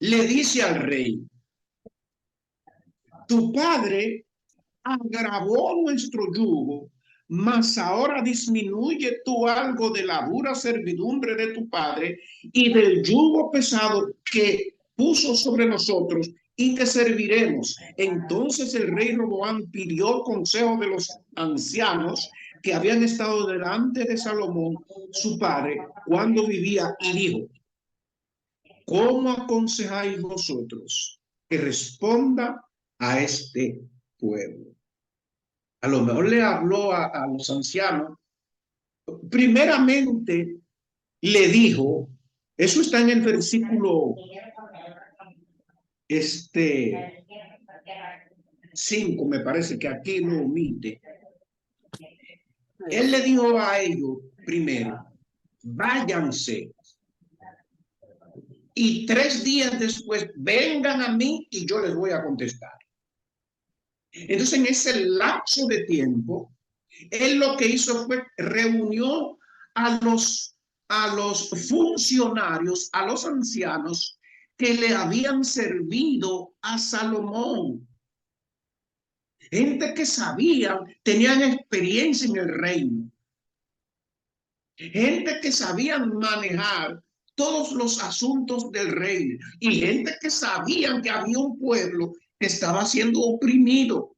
le dice al rey, tu padre agravó nuestro yugo, mas ahora disminuye tú algo de la dura servidumbre de tu padre y del yugo pesado que puso sobre nosotros y te serviremos. Entonces el rey Roboam pidió consejo de los ancianos que habían estado delante de Salomón, su padre, cuando vivía, y dijo, ¿cómo aconsejáis vosotros que responda a este pueblo? A lo mejor le habló a los ancianos. Primeramente le dijo, eso está en el versículo 5, me parece que aquí lo omite. Él le dijo a ellos primero, váyanse y 3 días después vengan a mí y yo les voy a contestar. Entonces en ese lapso de tiempo, él lo que hizo fue reunió a los funcionarios, a los ancianos que le habían servido a Salomón. Gente que sabían, tenían experiencia en el reino. Gente que sabían manejar todos los asuntos del reino. Y gente que sabían que había un pueblo que estaba siendo oprimido.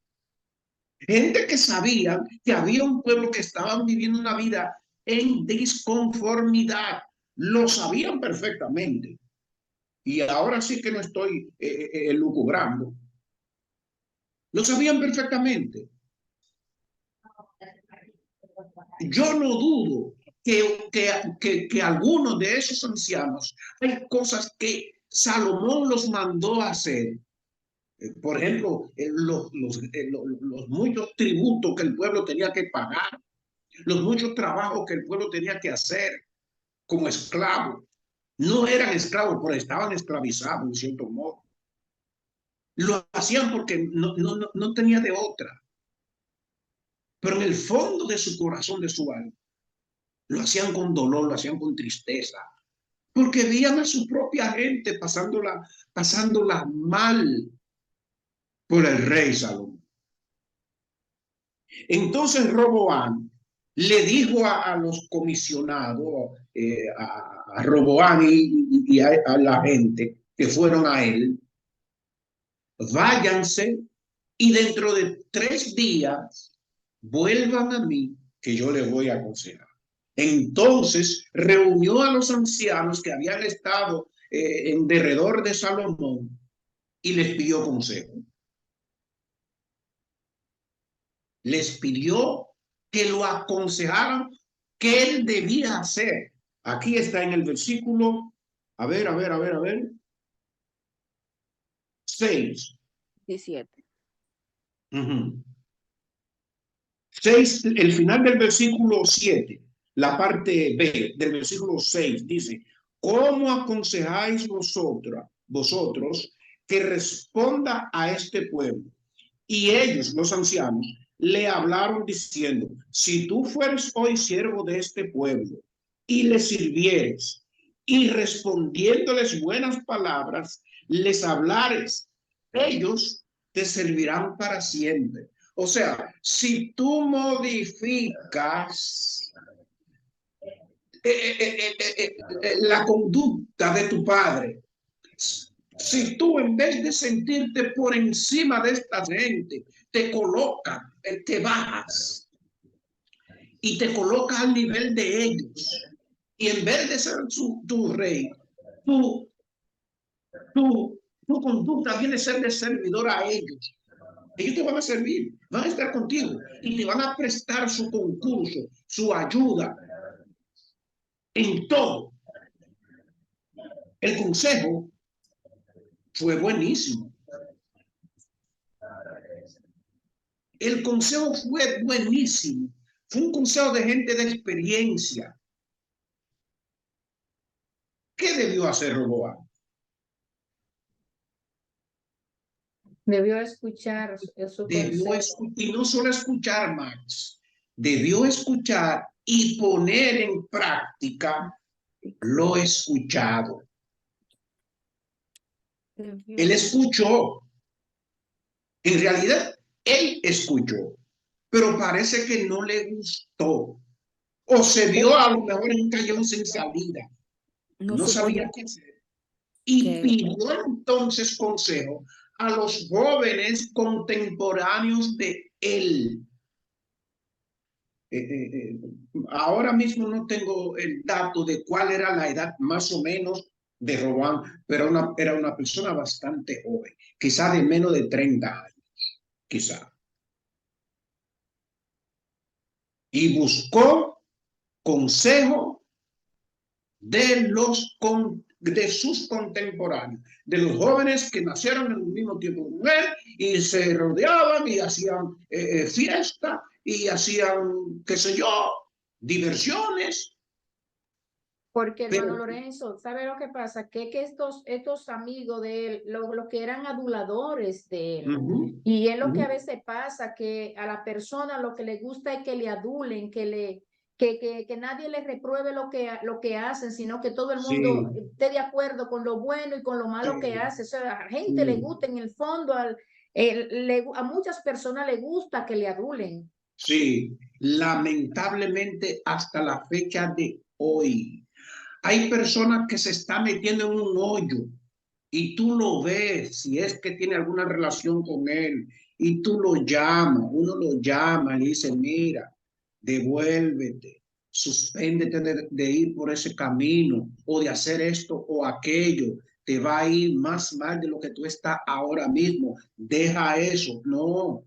Gente que sabía que había un pueblo que estaba viviendo una vida en disconformidad. Lo sabían perfectamente. Y ahora sí que no estoy lucubrando. Lo sabían perfectamente. Yo no dudo que algunos de esos ancianos, hay cosas que Salomón los mandó a hacer. Por ejemplo, los muchos tributos que el pueblo tenía que pagar, los muchos trabajos que el pueblo tenía que hacer como esclavo. No eran esclavos, pero estaban esclavizados en cierto modo. Lo hacían porque no tenía de otra. Pero en el fondo de su corazón, de su alma, lo hacían con dolor, lo hacían con tristeza, porque veían a su propia gente pasándola mal por el rey Salomón. Entonces Roboam le dijo a los comisionados, a Roboam y a la gente que fueron a él, váyanse y dentro de 3 días vuelvan a mí que yo les voy a aconsejar. Entonces reunió a los ancianos que habían estado en derredor de Salomón y les pidió consejo. Les pidió que lo aconsejaran qué él debía hacer. Aquí está en el versículo, a ver. 6. 17. 6, el final del versículo 7, la parte B del versículo 6 dice, ¿cómo aconsejáis vosotros que responda a este pueblo? Y ellos, los ancianos, le hablaron diciendo, si tú fueres hoy siervo de este pueblo y les sirvieres y respondiéndoles buenas palabras, les hablares, ellos te servirán para siempre. O sea, si tú modificas la conducta de tu padre, si tú en vez de sentirte por encima de esta gente, te colocas, te bajas y te colocas al nivel de ellos, y en vez de ser tu rey, tu conducta viene a ser de servidor a ellos. Ellos te van a servir, van a estar contigo y te van a prestar su concurso, su ayuda en todo. El consejo fue buenísimo. El consejo fue buenísimo. Fue un consejo de gente de experiencia. ¿Qué debió hacer Roboam? Debió escuchar su Debió consejo. y no solo escuchar, Max, debió escuchar y poner en práctica lo escuchado. Él escuchó. En realidad, él escuchó, pero parece que no le gustó. O se vio a lo mejor en un callejón sin salida. No sabía qué hacer. Y pidió entonces consejo a los jóvenes contemporáneos de él. Ahora mismo no tengo el dato de cuál era la edad más o menos de Roboam, pero era una persona bastante joven, quizá de menos de 30 años, quizá. Y buscó consejo de sus contemporáneos, de los jóvenes que nacieron en el mismo tiempo con él y se rodeaban y hacían fiesta y hacían, qué sé yo, diversiones. Porque, hermano Lorenzo, ¿sabe lo que pasa? Que estos amigos de él, lo que eran aduladores de él. Y es lo que a veces pasa, que a la persona lo que le gusta es que le adulen, que nadie le repruebe lo que hacen, sino que todo el mundo esté de acuerdo con lo bueno y con lo malo que hace. O sea, a la gente le gusta en el fondo, a muchas personas le gusta que le adulen. Sí, lamentablemente hasta la fecha de hoy. Hay personas que se están metiendo en un hoyo y tú lo ves, si es que tiene alguna relación con él, y tú lo llamas, uno lo llama y dice, mira, devuélvete, suspéndete de ir por ese camino o de hacer esto o aquello, te va a ir más mal de lo que tú estás ahora mismo, deja eso. No,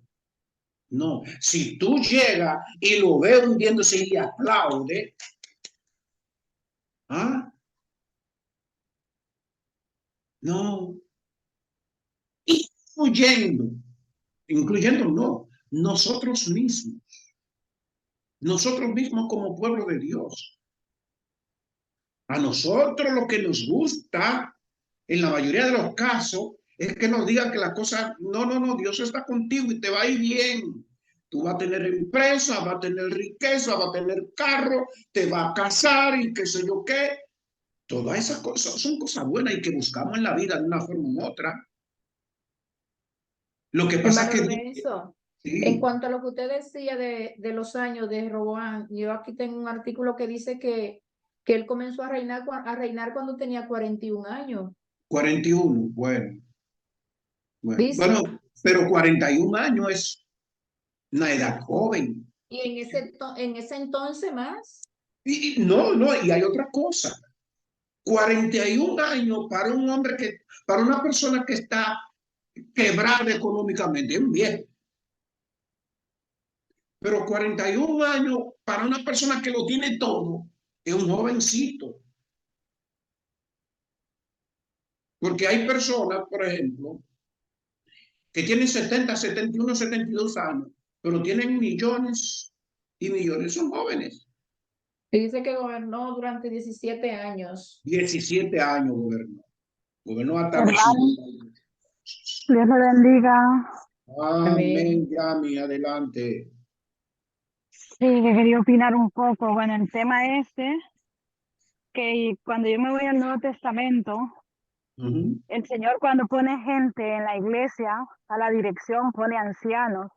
no, si tú llegas y lo ves hundiéndose y le aplaude, ¿ah? No, incluyendo no, nosotros mismos como pueblo de Dios. A nosotros lo que nos gusta, en la mayoría de los casos, es que nos digan que la cosa, no, Dios está contigo y te va a ir bien. Tú vas a tener empresa, vas a tener riqueza, vas a tener carro, te vas a casar y qué sé yo qué. Todas esas cosas son cosas buenas y que buscamos en la vida de una forma u otra. Lo que pasa Hermano es que... Lorenzo, Sí. en cuanto a lo que usted decía de los años de Roboam, yo aquí tengo un artículo que dice que él comenzó a reinar cuando tenía 41 años. 41, bueno, Dice, pero 41 años es una edad joven. y en ese entonces más. Y no, y hay otra cosa. 41 años para un hombre para una persona que está quebrada económicamente, es un viejo. Pero 41 años para una persona que lo tiene todo, es un jovencito. Porque hay personas, por ejemplo, que tienen 70, 71, 72 años, pero tienen millones y millones, son jóvenes. Y dice que gobernó durante 17 años. 17 años gobernó hasta los Hermano, 50. Dios le bendiga. Amén, Yami, adelante. Sí, que quería opinar un poco. Bueno, el tema que cuando yo me voy al Nuevo Testamento, el Señor cuando pone gente en la iglesia, a la dirección, pone ancianos.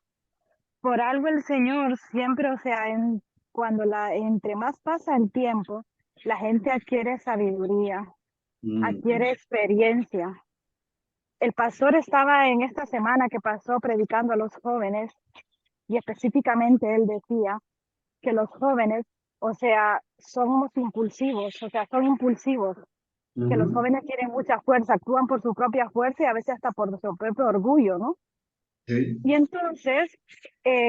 Por algo el Señor siempre, o sea, entre más pasa el tiempo, la gente adquiere sabiduría, adquiere experiencia. El pastor estaba en esta semana que pasó predicando a los jóvenes y específicamente él decía que los jóvenes, o sea, somos impulsivos, o sea, son impulsivos, que los jóvenes tienen mucha fuerza, actúan por su propia fuerza y a veces hasta por su propio orgullo, ¿no? Sí. Y entonces,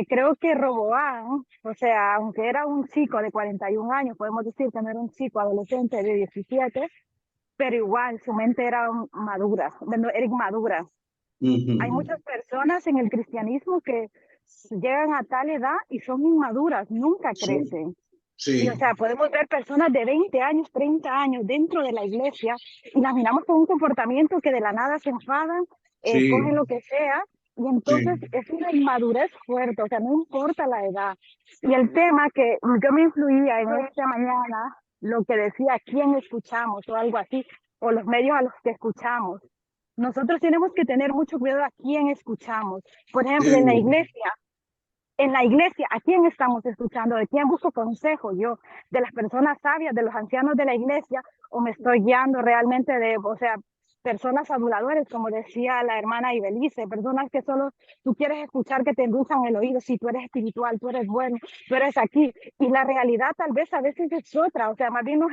creo que Roboam, o sea, aunque era un chico de 41 años, podemos decir que no era un chico adolescente de 17, pero igual su mente era madura, bueno, era inmadura. Hay muchas personas en el cristianismo que llegan a tal edad y son inmaduras, nunca crecen. Y, o sea, podemos ver personas de 20 años, 30 años dentro de la iglesia y las miramos con un comportamiento que de la nada se enfadan, cogen lo que sea, y entonces es una inmadurez fuerte, o sea, no importa la edad. Y el tema que yo me influía en esta mañana, lo que decía, quién escuchamos o algo así, o los medios a los que escuchamos. Nosotros tenemos que tener mucho cuidado a quién escuchamos. Por ejemplo, en la iglesia, ¿a quién estamos escuchando? ¿De quién busco consejo yo? ¿De las personas sabias, de los ancianos de la iglesia? ¿O me estoy guiando realmente de, o sea, personas aduladores, como decía la hermana Ibelice, personas que solo tú quieres escuchar, que te endulzan el oído, si tú eres espiritual, tú eres bueno, tú eres aquí? Y la realidad tal vez a veces es otra, o sea, más bien nos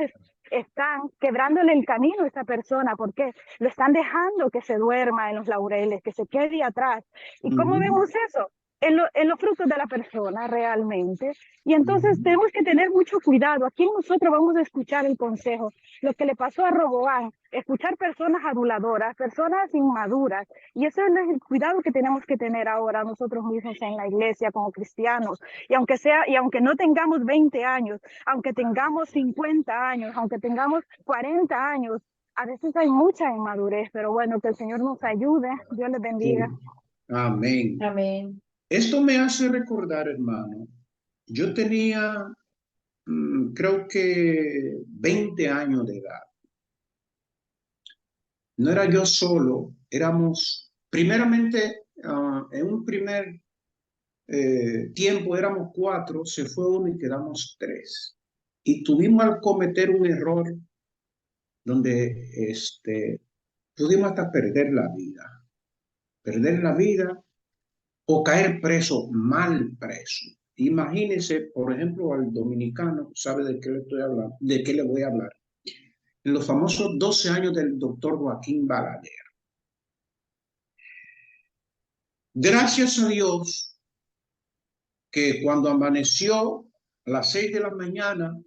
están quebrándole el camino a esa persona, porque lo están dejando que se duerma en los laureles, que se quede atrás. ¿Y cómo vemos eso? En los frutos de la persona realmente. Y entonces tenemos que tener mucho cuidado a quién nosotros vamos a escuchar el consejo. Lo que le pasó a Roboán, escuchar personas aduladoras, personas inmaduras. Y ese es el cuidado que tenemos que tener ahora nosotros mismos en la iglesia como cristianos. Y aunque no tengamos 20 años, aunque tengamos 50 años, aunque tengamos 40 años, a veces hay mucha inmadurez, pero bueno, que el Señor nos ayude. Dios les bendiga. Amén. Amén. Esto me hace recordar, hermano, yo tenía, creo que 20 años de edad. No era yo solo, éramos, primeramente, en un primer tiempo éramos 4, se fue uno y quedamos 3. Y tuvimos al cometer un error donde pudimos hasta perder la vida o caer preso, mal preso. Imagínense, por ejemplo, al dominicano, ¿sabe de qué le estoy hablando? ¿De qué le voy a hablar? En los famosos 12 años del doctor Joaquín Balaguer. Gracias a Dios que cuando amaneció a las 6 de la mañana,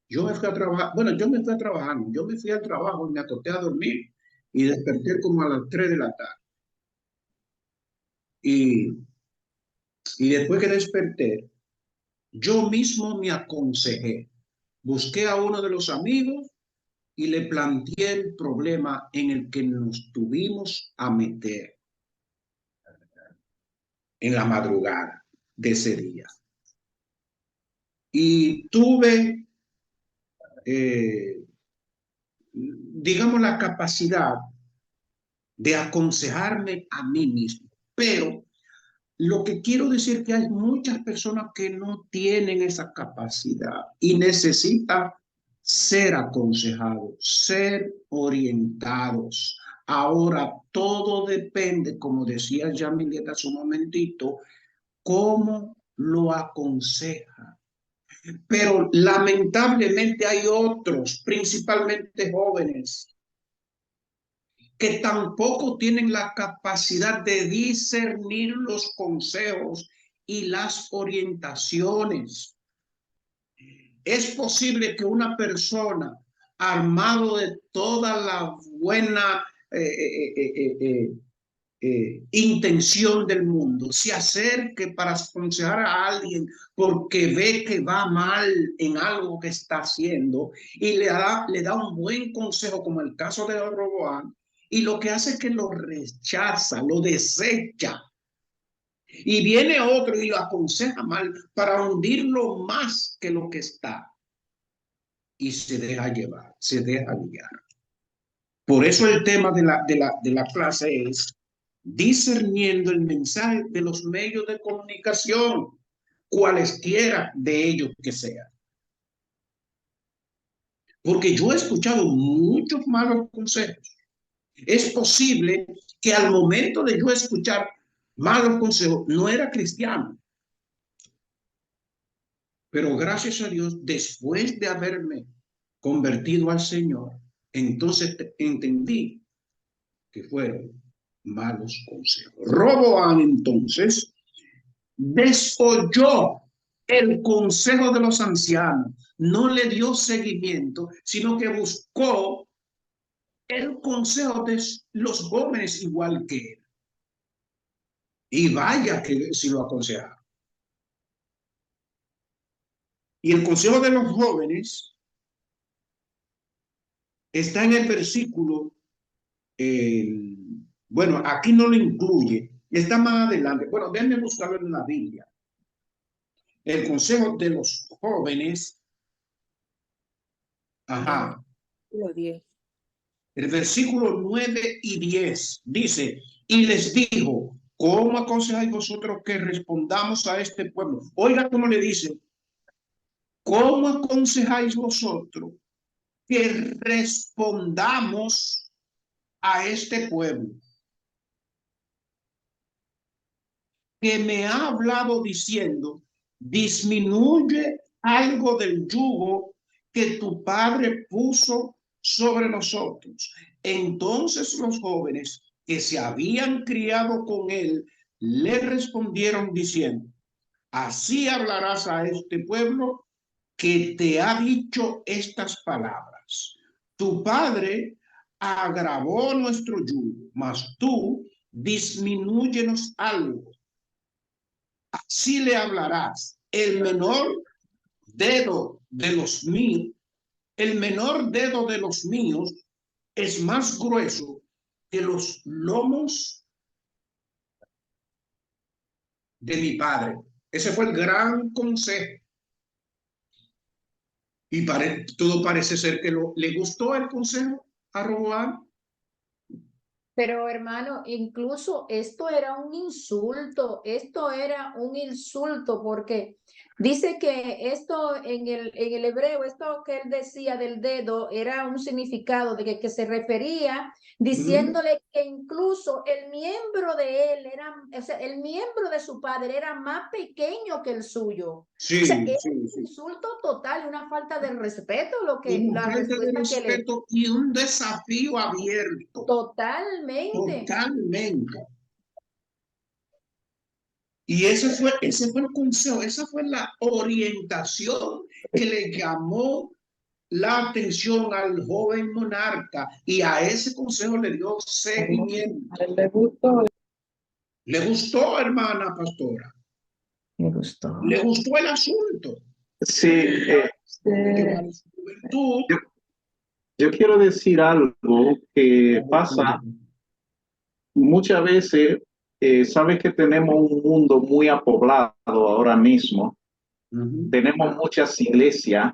yo me fui a trabajar. Bueno, yo me fui a trabajar, yo me fui al trabajo y me acosté a dormir y desperté como a las 3 de la tarde. Y después que desperté, yo mismo me aconsejé. Busqué a uno de los amigos y le planteé el problema en el que nos tuvimos a meter en la madrugada de ese día. Y tuve, digamos, la capacidad de aconsejarme a mí mismo. Pero lo que quiero decir es que hay muchas personas que no tienen esa capacidad y necesitan ser aconsejados, ser orientados. Ahora todo depende, como decía Yamilet hace un momentito, cómo lo aconseja. Pero lamentablemente hay otros, principalmente jóvenes, que tampoco tienen la capacidad de discernir los consejos y las orientaciones. Es posible que una persona, armado de toda la buena intención del mundo, se acerque para aconsejar a alguien porque ve que va mal en algo que está haciendo y le da un buen consejo, como el caso de Roboán, y lo que hace es que lo rechaza, lo desecha. Y viene otro y lo aconseja mal para hundirlo más que lo que está. Y se deja llevar, se deja guiar. Por eso el tema de la clase es discerniendo el mensaje de los medios de comunicación, cualesquiera de ellos que sean. Porque yo he escuchado muchos malos consejos. Es posible que al momento de yo escuchar malos consejos, no era cristiano. Pero gracias a Dios, después de haberme convertido al Señor, entonces entendí que fueron malos consejos. Roboán entonces desoyó el consejo de los ancianos, no le dio seguimiento, sino que buscó el consejo de los jóvenes igual que él. Y vaya que si lo aconsejaron. Y el consejo de los jóvenes está en el versículo, bueno, aquí no lo incluye, está más adelante. Bueno, déjenme buscarlo en la Biblia. El consejo de los jóvenes, ajá, el versículo 9 y 10 dice, y les dijo, ¿cómo aconsejáis vosotros que respondamos a este pueblo? Oiga cómo le dice, ¿cómo aconsejáis vosotros que respondamos a este pueblo que me ha hablado diciendo, disminuye algo del yugo que tu padre puso sobre nosotros? Entonces los jóvenes que se habían criado con él le respondieron diciendo, así hablarás a este pueblo que te ha dicho estas palabras. Tu padre agravó nuestro yugo, mas tú disminúyenos algo. Así le hablarás. El menor dedo de los míos, el menor dedo de los míos es más grueso que los lomos de mi padre. Ese fue el gran consejo. Y todo parece ser que le gustó el consejo a Roboam. Pero hermano, incluso esto era un insulto, porque dice que esto en el hebreo, esto que él decía del dedo era un significado de que se refería diciéndole que incluso el miembro de él era, o sea, el miembro de su padre era más pequeño que el suyo. Sí, o sea, es sí, un sí. insulto total, una falta de respeto, la Falta de respuesta que le... respeto y un desafío abierto. Totalmente. Totalmente. Y ese fue el consejo, esa fue la orientación que le llamó la atención al joven monarca, y a ese consejo le dio seguimiento. Le gustó. Le gustó, hermana pastora. Me gustó. Le gustó el asunto. Sí, Tú, yo quiero decir algo que pasa muchas veces. Sabes que tenemos un mundo muy apoblado ahora mismo. Tenemos muchas iglesias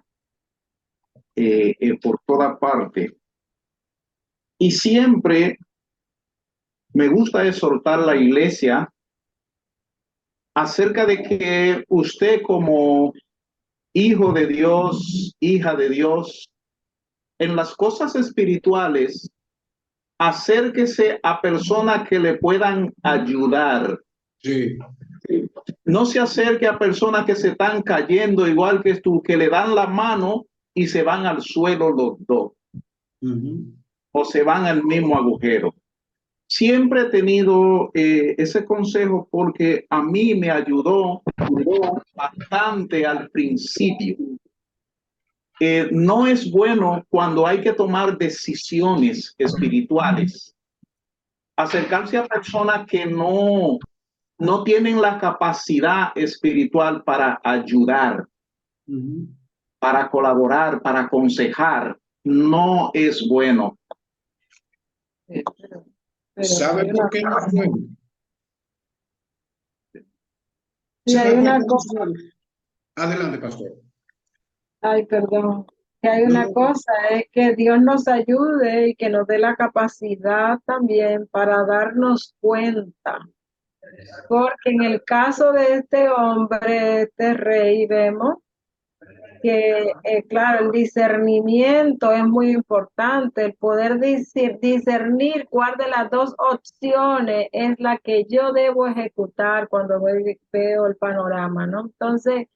por toda parte. Y siempre me gusta exhortar a la iglesia acerca de que usted como hijo de Dios, hija de Dios, en las cosas espirituales, acérquese a personas que le puedan ayudar. sí. No se acerque a personas que se están cayendo igual que tú, que le dan la mano y se van al suelo los dos, o se van al mismo agujero. Siempre he tenido ese consejo porque a mí me ayudó bastante al principio. No es bueno cuando hay que tomar decisiones espirituales, acercarse a personas que no tienen la capacidad espiritual para ayudar, para colaborar, para aconsejar. No es bueno. ¿Sabe por qué no es bueno? Sí, hay una cosa. Adelante, pastor. Ay, perdón. Que hay una cosa, es que Dios nos ayude y que nos dé la capacidad también para darnos cuenta. Porque en el caso de este hombre, este rey, vemos que, claro, el discernimiento es muy importante, el poder discernir cuál de las dos opciones es la que yo debo ejecutar cuando veo el panorama, ¿no? Entonces,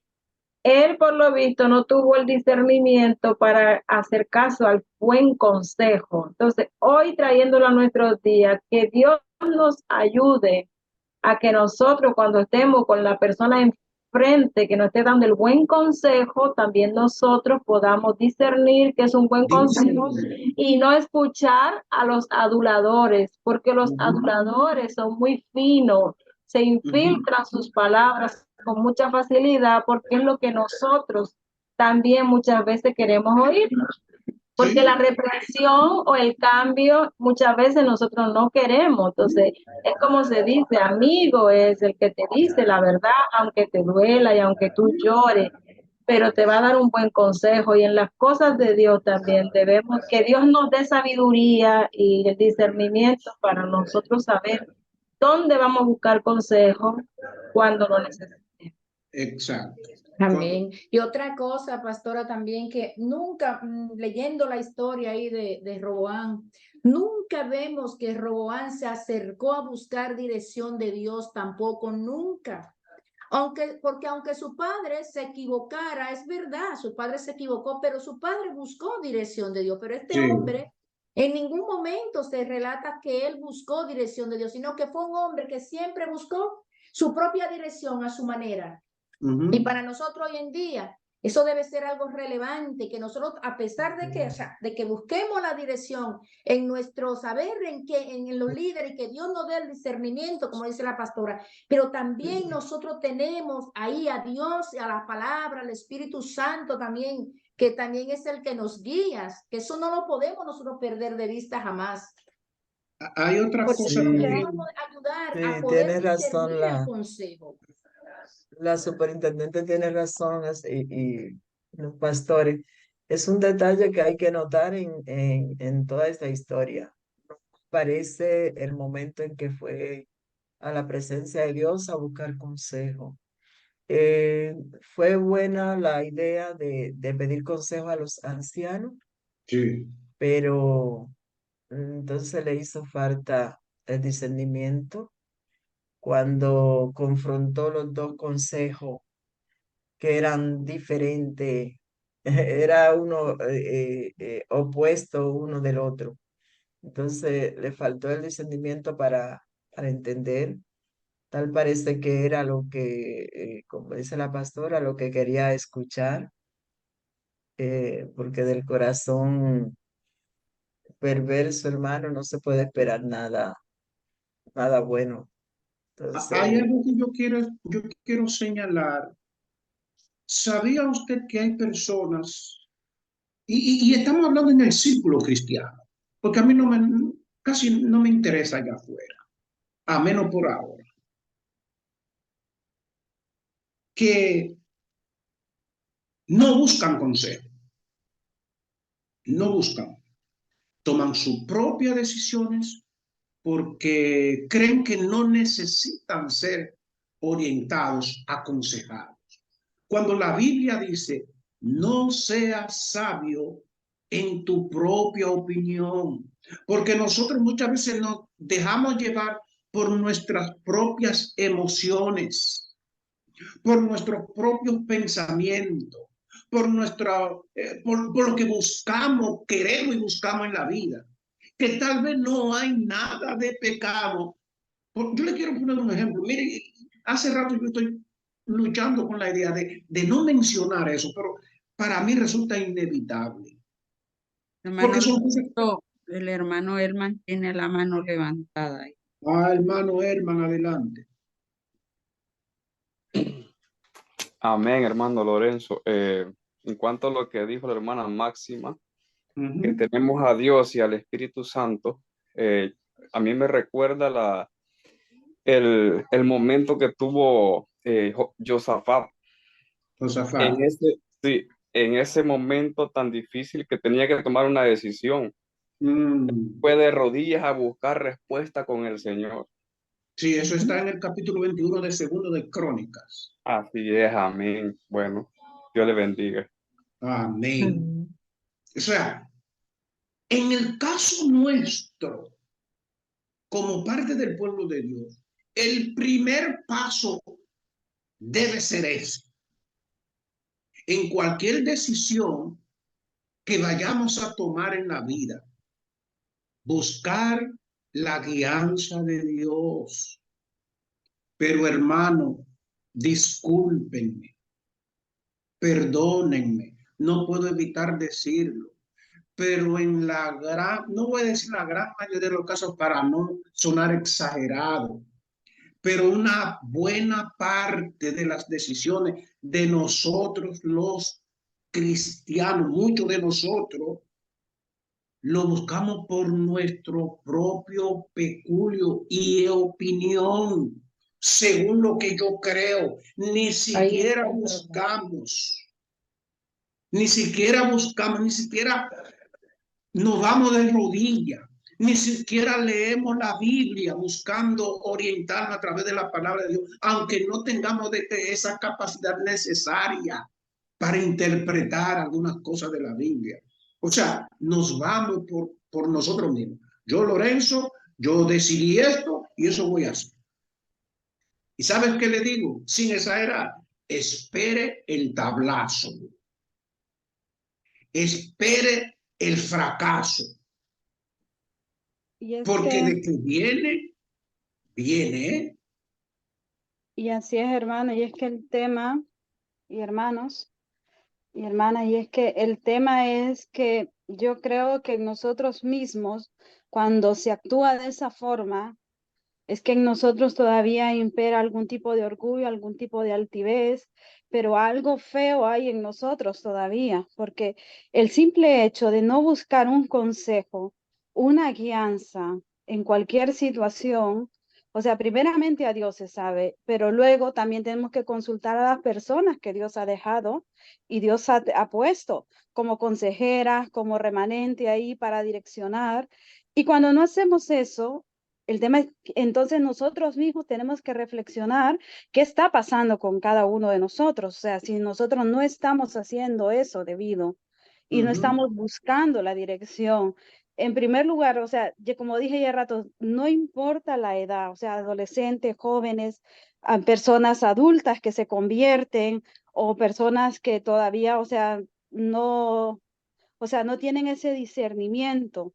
él por lo visto no tuvo el discernimiento para hacer caso al buen consejo. Entonces, hoy trayéndolo a nuestros días, que Dios nos ayude a que nosotros cuando estemos con la persona frente, que nos esté dando el buen consejo, también nosotros podamos discernir que es un buen consejo y no escuchar a los aduladores, porque los aduladores son muy finos, se infiltran sus palabras con mucha facilidad, porque es lo que nosotros también muchas veces queremos oír. Porque Sí. la represión o el cambio muchas veces nosotros no queremos. Entonces, es como se dice, amigo es el que te dice la verdad, aunque te duela y aunque tú llores, pero te va a dar un buen consejo. Y en las cosas de Dios también debemos, que Dios nos dé sabiduría y el discernimiento para nosotros saber dónde vamos a buscar consejo cuando lo necesitemos. Exacto. Amén. Y otra cosa, pastora, también que nunca, leyendo la historia ahí de Roboán, nunca vemos que Roboán se acercó a buscar dirección de Dios, tampoco, nunca. Porque aunque su padre se equivocara, es verdad, su padre se equivocó, pero su padre buscó dirección de Dios. Pero este Sí. hombre, en ningún momento se relata que él buscó dirección de Dios, sino que fue un hombre que siempre buscó su propia dirección a su manera. Y para nosotros hoy en día, eso debe ser algo relevante, que nosotros, a pesar de que, o sea, de que busquemos la dirección en nuestro saber, en los líderes, y que Dios nos dé el discernimiento, como dice la pastora, pero también nosotros tenemos ahí a Dios, a la palabra, al Espíritu Santo también, que también es el que nos guía, que eso no lo podemos nosotros perder de vista jamás. Hay otra Porque cosa eso nos también. va a ayudar Sí, a poder tiene razón discernir el consejo. la superintendente tiene razón y los pastores. Es un detalle que hay que notar en toda esta historia. Parece el momento en que fue a la presencia de Dios a buscar consejo. Fue buena la idea de pedir consejo a los ancianos, Sí. pero entonces le hizo falta el discernimiento cuando confrontó los dos consejos que eran diferentes, era uno opuesto uno del otro. Entonces le faltó el discernimiento para entender. Tal parece que era lo que, como dice la pastora, lo que quería escuchar, porque del corazón perverso, hermano, no se puede esperar nada, nada bueno. Hay Entonces, algo que yo quiero señalar. ¿Sabía usted que hay personas, y estamos hablando en el círculo cristiano, porque a mí casi no me interesa allá afuera, a menos por ahora, que no buscan consejo, no buscan, toman sus propias decisiones porque creen que no necesitan ser orientados, aconsejados. Cuando la Biblia dice, no seas sabio en tu propia opinión, porque nosotros muchas veces nos dejamos llevar por nuestras propias emociones, por nuestros propios pensamientos, por lo que buscamos, queremos y buscamos en la vida, que tal vez no hay nada de pecado. Yo le quiero poner un ejemplo. Mire, hace rato yo estoy luchando con la idea de no mencionar eso, pero para mí resulta inevitable. Hermano, Porque son cosas... el hermano Herman tiene la mano levantada. hermano Herman, adelante. Amén, hermano Lorenzo. En cuanto a lo que dijo la hermana Máxima, que tenemos a Dios y al Espíritu Santo, a mí me recuerda el momento que tuvo Josafat. En ese momento tan difícil que tenía que tomar una decisión. Fue de rodillas a buscar respuesta con el Señor. Sí, eso está en el capítulo 21 de Segundo de Crónicas. Así es, amén. Bueno, Dios le bendiga. Amén. O sea, en el caso nuestro, como parte del pueblo de Dios, el primer paso debe ser ese. En cualquier decisión que vayamos a tomar en la vida, buscar la guianza de Dios. Pero hermano, discúlpenme, perdónenme, no puedo evitar decirlo, pero en la gran, no voy a decir la gran mayoría de los casos para no sonar exagerado, pero una buena parte de las decisiones de nosotros los cristianos, muchos de nosotros, lo buscamos por nuestro propio peculio y opinión, según lo que yo creo. Ni siquiera buscamos, ni siquiera nos vamos de rodillas, ni siquiera leemos la Biblia buscando orientarnos a través de la palabra de Dios, aunque no tengamos esa capacidad necesaria para interpretar algunas cosas de la Biblia. O sea, nos vamos por nosotros mismos. Yo, Lorenzo, yo decidí esto y eso voy a hacer. ¿Y sabes qué le digo? Sin exagerar, espere el tablazo. Espere el fracaso. Porque de que viene, viene. Y así es, hermano, y es que el tema, y hermanos, y hermanas, y es que el tema es que yo creo que nosotros mismos, cuando se actúa de esa forma, es que en nosotros todavía impera algún tipo de orgullo, algún tipo de altivez, pero algo feo hay en nosotros todavía, porque el simple hecho de no buscar un consejo, una guianza en cualquier situación, o sea, primeramente a Dios se sabe, pero luego también tenemos que consultar a las personas que Dios ha dejado y Dios ha puesto como consejeras, como remanente ahí para direccionar. Y cuando no hacemos eso, el tema es, entonces nosotros mismos tenemos que reflexionar qué está pasando con cada uno de nosotros. O sea, si nosotros no estamos haciendo eso debido y no estamos buscando la dirección. En primer lugar, o sea, como dije ya rato, no importa la edad, o sea, adolescentes, jóvenes, personas adultas que se convierten o personas que todavía, o sea, no tienen ese discernimiento.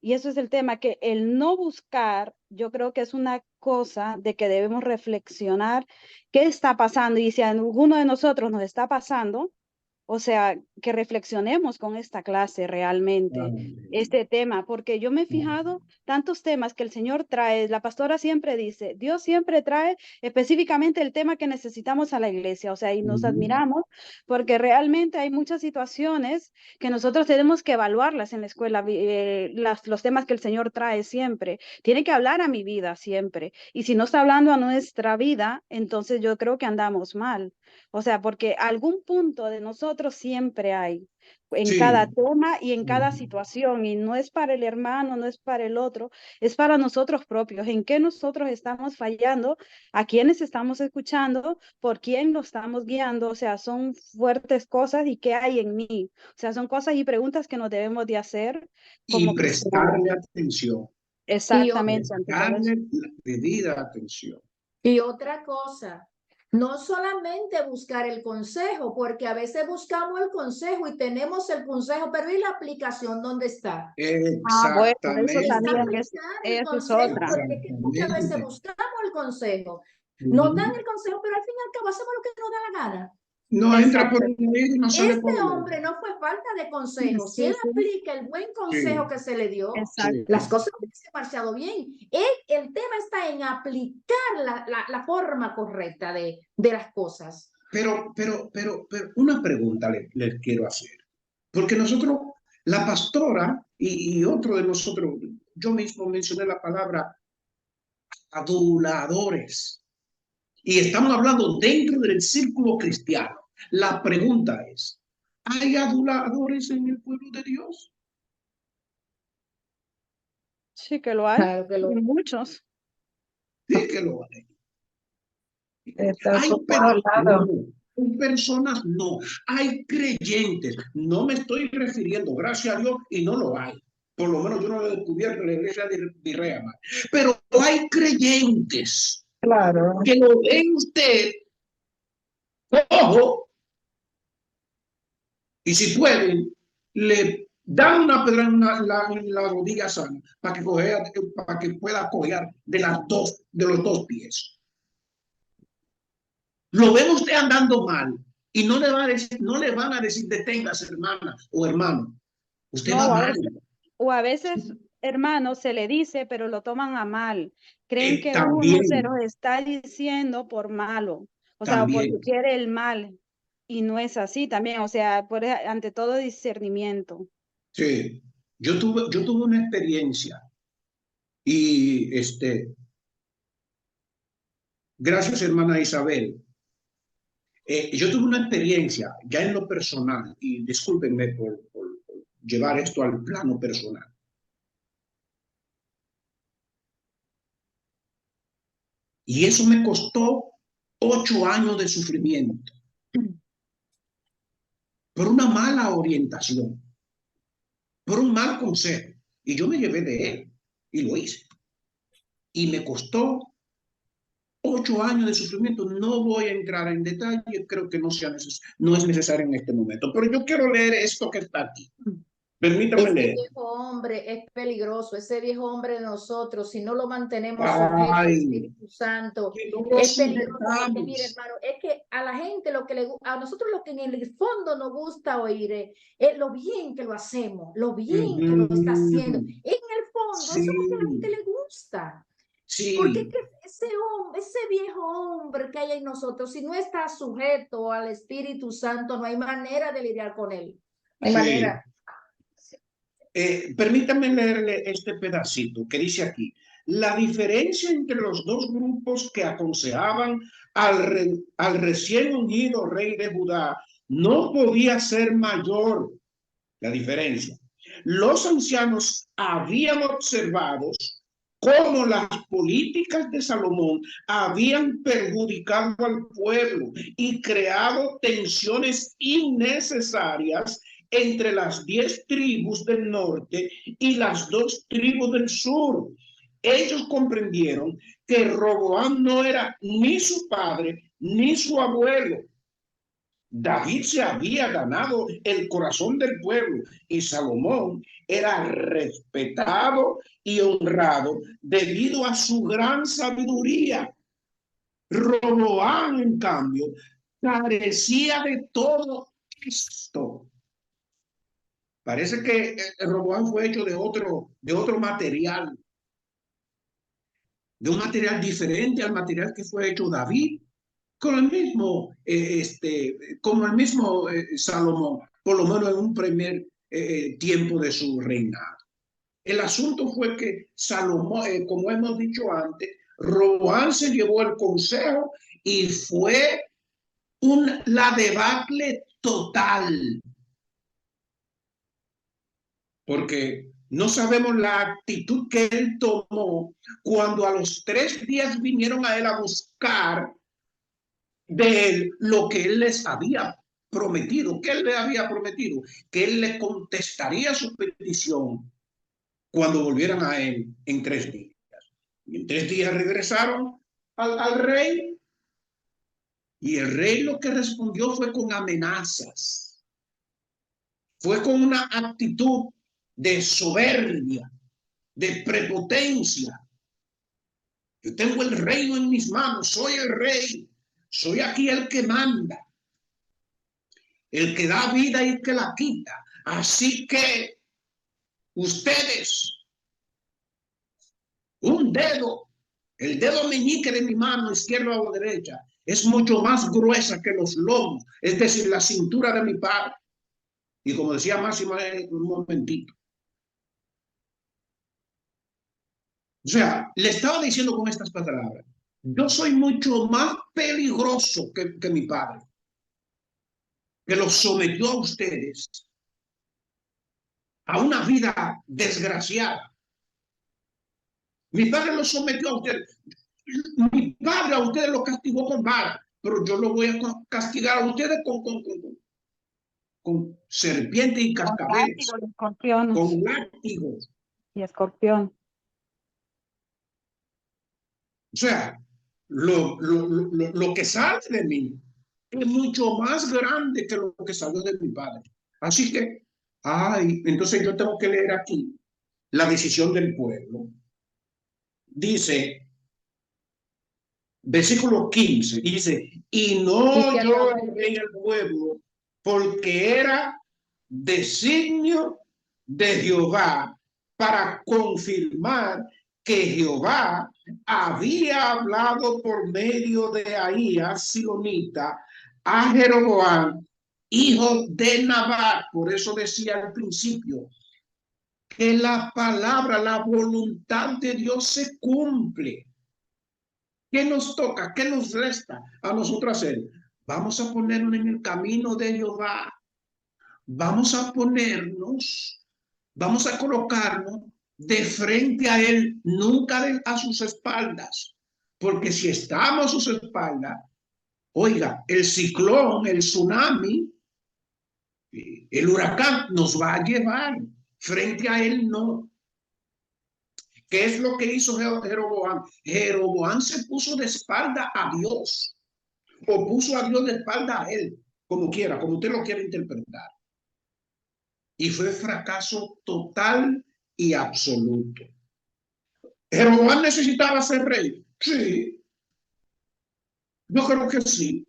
Y eso es el tema, que el no buscar, yo creo que es una cosa de que debemos reflexionar qué está pasando y si a alguno de nosotros nos está pasando, o sea, que reflexionemos con esta clase realmente, este tema, porque yo me he fijado tantos temas que el Señor trae, la pastora siempre dice, Dios siempre trae específicamente el tema que necesitamos a la iglesia, o sea, y nos admiramos porque realmente hay muchas situaciones que nosotros tenemos que evaluarlas en la escuela, los temas que el Señor trae siempre, tiene que hablar a mi vida siempre, y si no está hablando a nuestra vida, entonces yo creo que andamos mal. O sea, porque algún punto de nosotros siempre hay, en cada tema y en cada situación, y no es para el hermano, no es para el otro, es para nosotros propios, en qué nosotros estamos fallando, a quiénes estamos escuchando, por quién nos estamos guiando, o sea, son fuertes cosas y qué hay en mí, o sea, son cosas y preguntas que nos debemos de hacer como Y prestarle atención. Exactamente. Prestarle la debida atención. Y otra cosa, no solamente buscar el consejo, porque a veces buscamos el consejo y tenemos el consejo, pero ¿y la aplicación dónde está? Exactamente. Bueno, eso también es consejo, otra. porque muchas veces buscamos el consejo, nos dan el consejo, pero al fin y al cabo hacemos lo que nos da la gana. No entra por un oído y no sale por Este otro. hombre no fue falta de consejo. Si él aplica el buen consejo que se le dio, las cosas se han marchado bien. El tema está en aplicar la forma correcta de las cosas. Pero una pregunta les quiero hacer. Porque nosotros, la pastora y otro de nosotros, yo mismo mencioné la palabra aduladores. Y estamos hablando dentro del círculo cristiano. La pregunta es, ¿hay aduladores en el pueblo de Dios? Sí, que lo hay. Claro que lo hay. Muchos. Sí, que lo hay. Hay personas, no. Hay creyentes. No me estoy refiriendo, gracias a Dios, y no lo hay. Por lo menos yo no lo he descubierto en la iglesia de Virrea. Pero hay creyentes. Claro. Que lo ven usted. Ojo. Y si pueden, le dan una pedra en la rodilla sana para que pueda cojear de los dos pies. Lo ven usted andando mal y no le van a decir deténgase, hermana o hermano. Usted No, va o a mal. veces, o a veces, hermano, se le dice, pero lo toman a mal. Creen que uno se También, los está diciendo por malo, o sea, o porque también. quiere el mal. Y no es así también, o sea, ante todo discernimiento. Sí. Yo tuve una experiencia y gracias, hermana Isabel. Yo tuve una experiencia ya en lo personal, y discúlpenme por llevar esto al plano personal. Y eso me costó 8 años de sufrimiento por una mala orientación, por un mal consejo. Y yo me llevé de él y lo hice. Y me costó 8 años de sufrimiento. No voy a entrar en detalle, creo que no es necesario en este momento. Pero yo quiero leer esto que está aquí. Permítame Ese leer. viejo hombre es peligroso, ese viejo hombre de nosotros, si no lo mantenemos sujeto al Ay, Espíritu Santo, que no lo es peligroso porque mire, sujetamos. hermano, es que a la gente a nosotros lo que en el fondo nos gusta oír es lo bien que lo hacemos, lo bien que lo está haciendo. En el fondo, eso es lo que a la gente Sí, le gusta. Porque es sí, que ese viejo hombre que hay en nosotros, si no está sujeto al Espíritu Santo, no hay manera de lidiar con él. No hay sí. manera. Permítame leerle este pedacito que dice aquí. La diferencia entre los dos grupos que aconsejaban al recién ungido rey de Judá no podía ser mayor. La diferencia. Los ancianos habían observado cómo las políticas de Salomón habían perjudicado al pueblo y creado tensiones innecesarias entre las 10 tribus del norte y las 2 tribus del sur. Ellos comprendieron que Roboam no era ni su padre ni su abuelo. David se había ganado el corazón del pueblo y Salomón era respetado y honrado debido a su gran sabiduría. Roboam, en cambio, carecía de todo esto. Parece que Roboam fue hecho de otro material, de un material diferente al material que fue hecho David, con el mismo, como el mismo Salomón, por lo menos en un primer tiempo de su reinado. El asunto fue que Salomón, como hemos dicho antes, Roboam se llevó el consejo y fue la debacle total, porque no sabemos la actitud que él tomó cuando a los 3 días vinieron a él a buscar de él lo que él les había prometido. ¿Qué él le había prometido? Que él le contestaría su petición cuando volvieran a él en 3 días. Y en 3 días regresaron al rey y el rey lo que respondió fue con amenazas. Fue con una actitud de soberbia, de prepotencia. Yo tengo el reino en mis manos, soy el rey, soy aquí el que manda, el que da vida y el que la quita. Así que ustedes, un dedo, el dedo meñique de mi mano izquierda o derecha, es mucho más gruesa que los lomos, es decir, la cintura de mi padre. Y como decía Máximo un momentito. O sea, le estaba diciendo con estas palabras, yo soy mucho más peligroso que mi padre, que los sometió a ustedes a una vida desgraciada. Mi padre los sometió a ustedes. Mi padre a ustedes los castigó con vara, pero yo los voy a castigar a ustedes con serpientes y cascabeles, con látigos. Y escorpión. O sea, lo que sale de mí es mucho más grande que lo que salió de mi padre. Así que, entonces yo tengo que leer aquí la decisión del pueblo. Dice, Versículo 15, dice, y no Y se oyó acabó. el rey al pueblo, porque era designio de Jehová para confirmar que Jehová había hablado por medio de Ahías silonita a Jeroboam, hijo de Nabat. Por eso decía al principio que la palabra, la voluntad de Dios se cumple. ¿Qué nos toca? ¿Qué nos resta a nosotros hacer? Vamos a ponernos en el camino de Jehová. Vamos a ponernos, vamos a colocarnos de frente a Él, nunca a sus espaldas. Porque si estamos a sus espaldas, oiga, el ciclón, el tsunami, el huracán nos va a llevar. Frente a Él no. ¿Qué es lo que hizo Jeroboam? Jeroboam se puso de espalda a Dios, o puso a Dios de espalda a él, como quiera, como usted lo quiera interpretar. Y fue fracaso total y absoluto. ¿Jeroboam necesitaba ser rey? Sí. Yo creo que sí.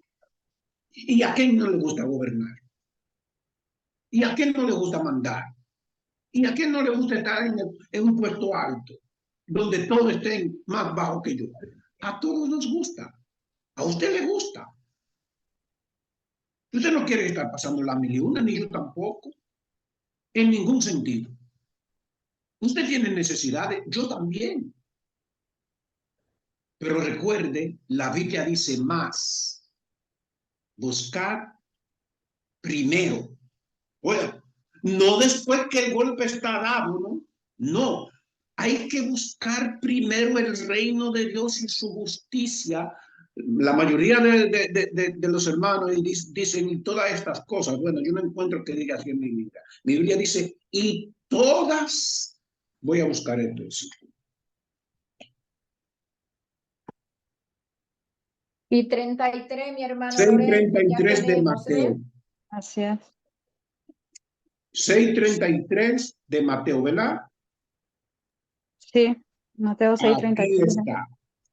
¿Y a quién no le gusta gobernar? ¿Y a quién no le gusta mandar? ¿Y a quién no le gusta estar en un puesto alto, donde todos estén más bajo que yo? A todos nos gusta. A usted le gusta. Usted no quiere estar pasando la mil y una, ni yo tampoco. En ningún sentido. Usted tiene necesidades, yo también. Pero recuerde, la Biblia dice más. Buscar primero. Bueno, no después que el golpe está dado, ¿no? No. Hay que buscar primero el reino de Dios y su justicia. La mayoría de los hermanos dicen todas estas cosas. Bueno, yo no encuentro que diga así en mi Biblia. Mi Biblia dice, y todas, voy a buscar entonces. Y 33, mi hermano Lorenzo, ya 6:33 de tenemos, Mateo. Así es. 6:33 de Mateo, ¿verdad? Sí, Mateo Aquí 6:33. está.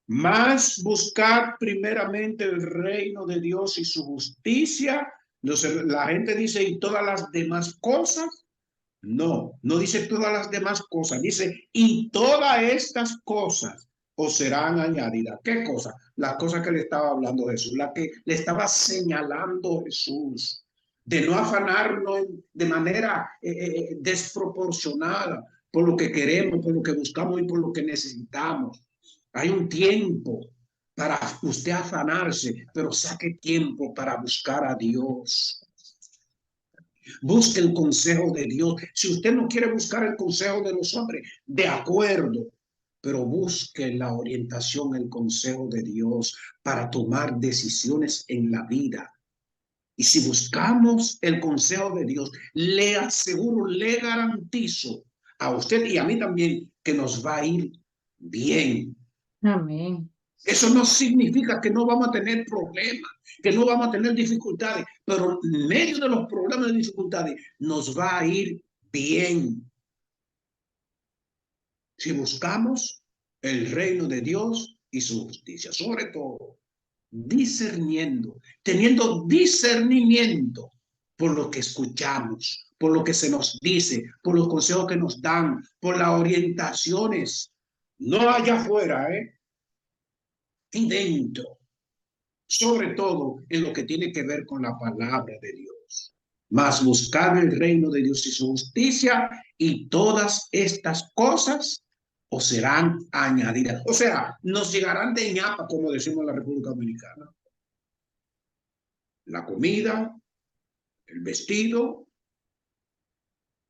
Más buscar primeramente el reino de Dios y su justicia. La gente dice, ¿y todas las demás cosas? No, no dice todas las demás cosas. Dice, y todas estas cosas os serán añadidas. ¿Qué cosas? Las cosas que le estaba hablando Jesús, la que le estaba señalando Jesús. De no afanarnos de manera desproporcionada por lo que queremos, por lo que buscamos y por lo que necesitamos. Hay un tiempo para usted afanarse, pero saque tiempo para buscar a Dios. Busque el consejo de Dios. Si usted no quiere buscar el consejo de los hombres, de acuerdo, pero busque la orientación, el consejo de Dios para tomar decisiones en la vida. Y si buscamos el consejo de Dios, le aseguro, le garantizo a usted y a mí también que nos va a ir bien. Amén. Eso no significa que no vamos a tener problemas, que no vamos a tener dificultades, pero en medio de los problemas y dificultades nos va a ir bien. Si buscamos el reino de Dios y su justicia, sobre todo discerniendo, teniendo discernimiento por lo que escuchamos, por lo que se nos dice, por los consejos que nos dan, por las orientaciones, no allá afuera, y dentro, sobre todo en lo que tiene que ver con la palabra de Dios. Mas buscar el reino de Dios y su justicia, y todas estas cosas os serán añadidas. O sea, nos llegarán de ñapa, como decimos en la República Dominicana. La comida, el vestido,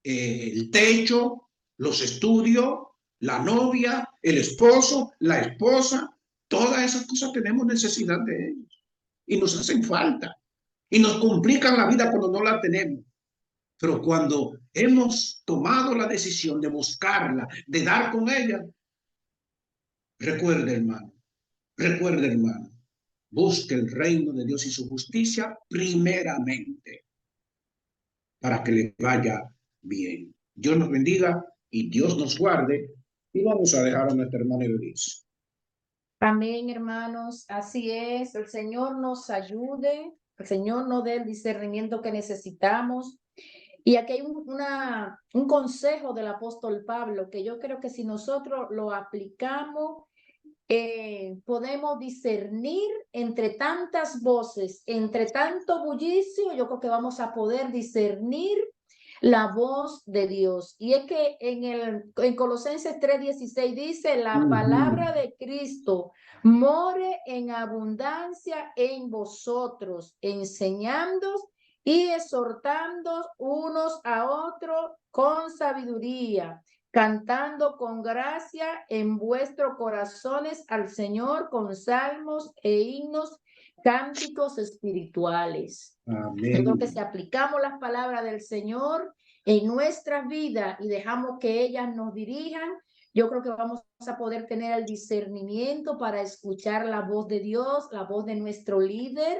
el techo, los estudios, la novia, el esposo, la esposa. Todas esas cosas tenemos necesidad de ellos y nos hacen falta y nos complican la vida cuando no la tenemos. Pero cuando hemos tomado la decisión de buscarla, de dar con ella, recuerde, hermano, busque el reino de Dios y su justicia primeramente para que le vaya bien. Dios nos bendiga y Dios nos guarde, y vamos a dejar a nuestra hermana Eunice. Amén, hermanos. Así es. El Señor nos ayude. El Señor nos dé el discernimiento que necesitamos. Y aquí hay un consejo del apóstol Pablo que yo creo que si nosotros lo aplicamos, podemos discernir entre tantas voces, entre tanto bullicio, yo creo que vamos a poder discernir la voz de Dios. Y es que en Colosenses 3:16 dice, la palabra de Cristo more en abundancia en vosotros, enseñando y exhortando unos a otros con sabiduría, cantando con gracia en vuestros corazones al Señor con salmos e himnos, cánticos espirituales. Yo creo que si aplicamos las palabras del Señor en nuestras vidas y dejamos que ellas nos dirijan, yo creo que vamos a poder tener el discernimiento para escuchar la voz de Dios, la voz de nuestro líder,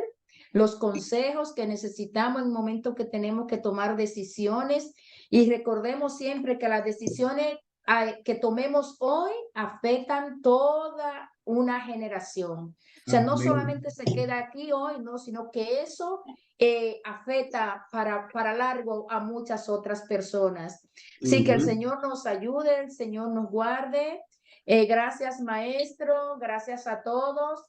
los consejos que necesitamos en el momento que tenemos que tomar decisiones. Y recordemos siempre que las decisiones que tomemos hoy afectan toda una generación. O sea, no solamente se queda aquí hoy, no, sino que eso afecta para largo a muchas otras personas. Así que el Señor nos ayude, el Señor nos guarde. Gracias, maestro, gracias a todos.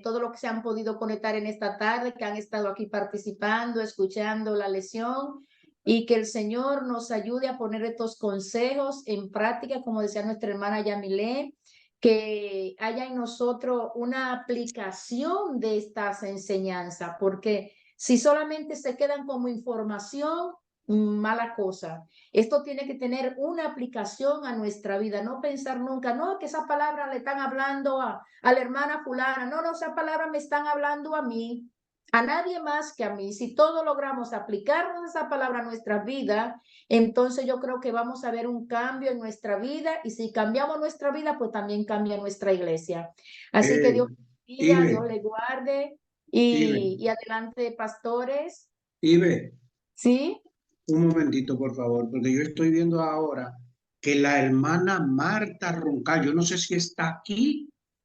Todos los que se han podido conectar en esta tarde, que han estado aquí participando, escuchando la lección, y que el Señor nos ayude a poner estos consejos en práctica, como decía nuestra hermana Yamilé, que haya en nosotros una aplicación de estas enseñanzas, porque si solamente se quedan como información, mala cosa. Esto tiene que tener una aplicación a nuestra vida, no pensar nunca, no, que esa palabra le están hablando a la hermana fulana, no, esa palabra me están hablando a mí, a nadie más que a mí. Si todos logramos aplicarnos esa palabra a nuestra vida, entonces yo creo que vamos a ver un cambio en nuestra vida, y si cambiamos nuestra vida, pues también cambia nuestra iglesia. Así que Dios bendiga, Dios le guarde, y adelante, pastores. Ibe, ¿Sí? un momentito, por favor, porque yo estoy viendo ahora que la hermana Marta Roncal, yo no sé si está aquí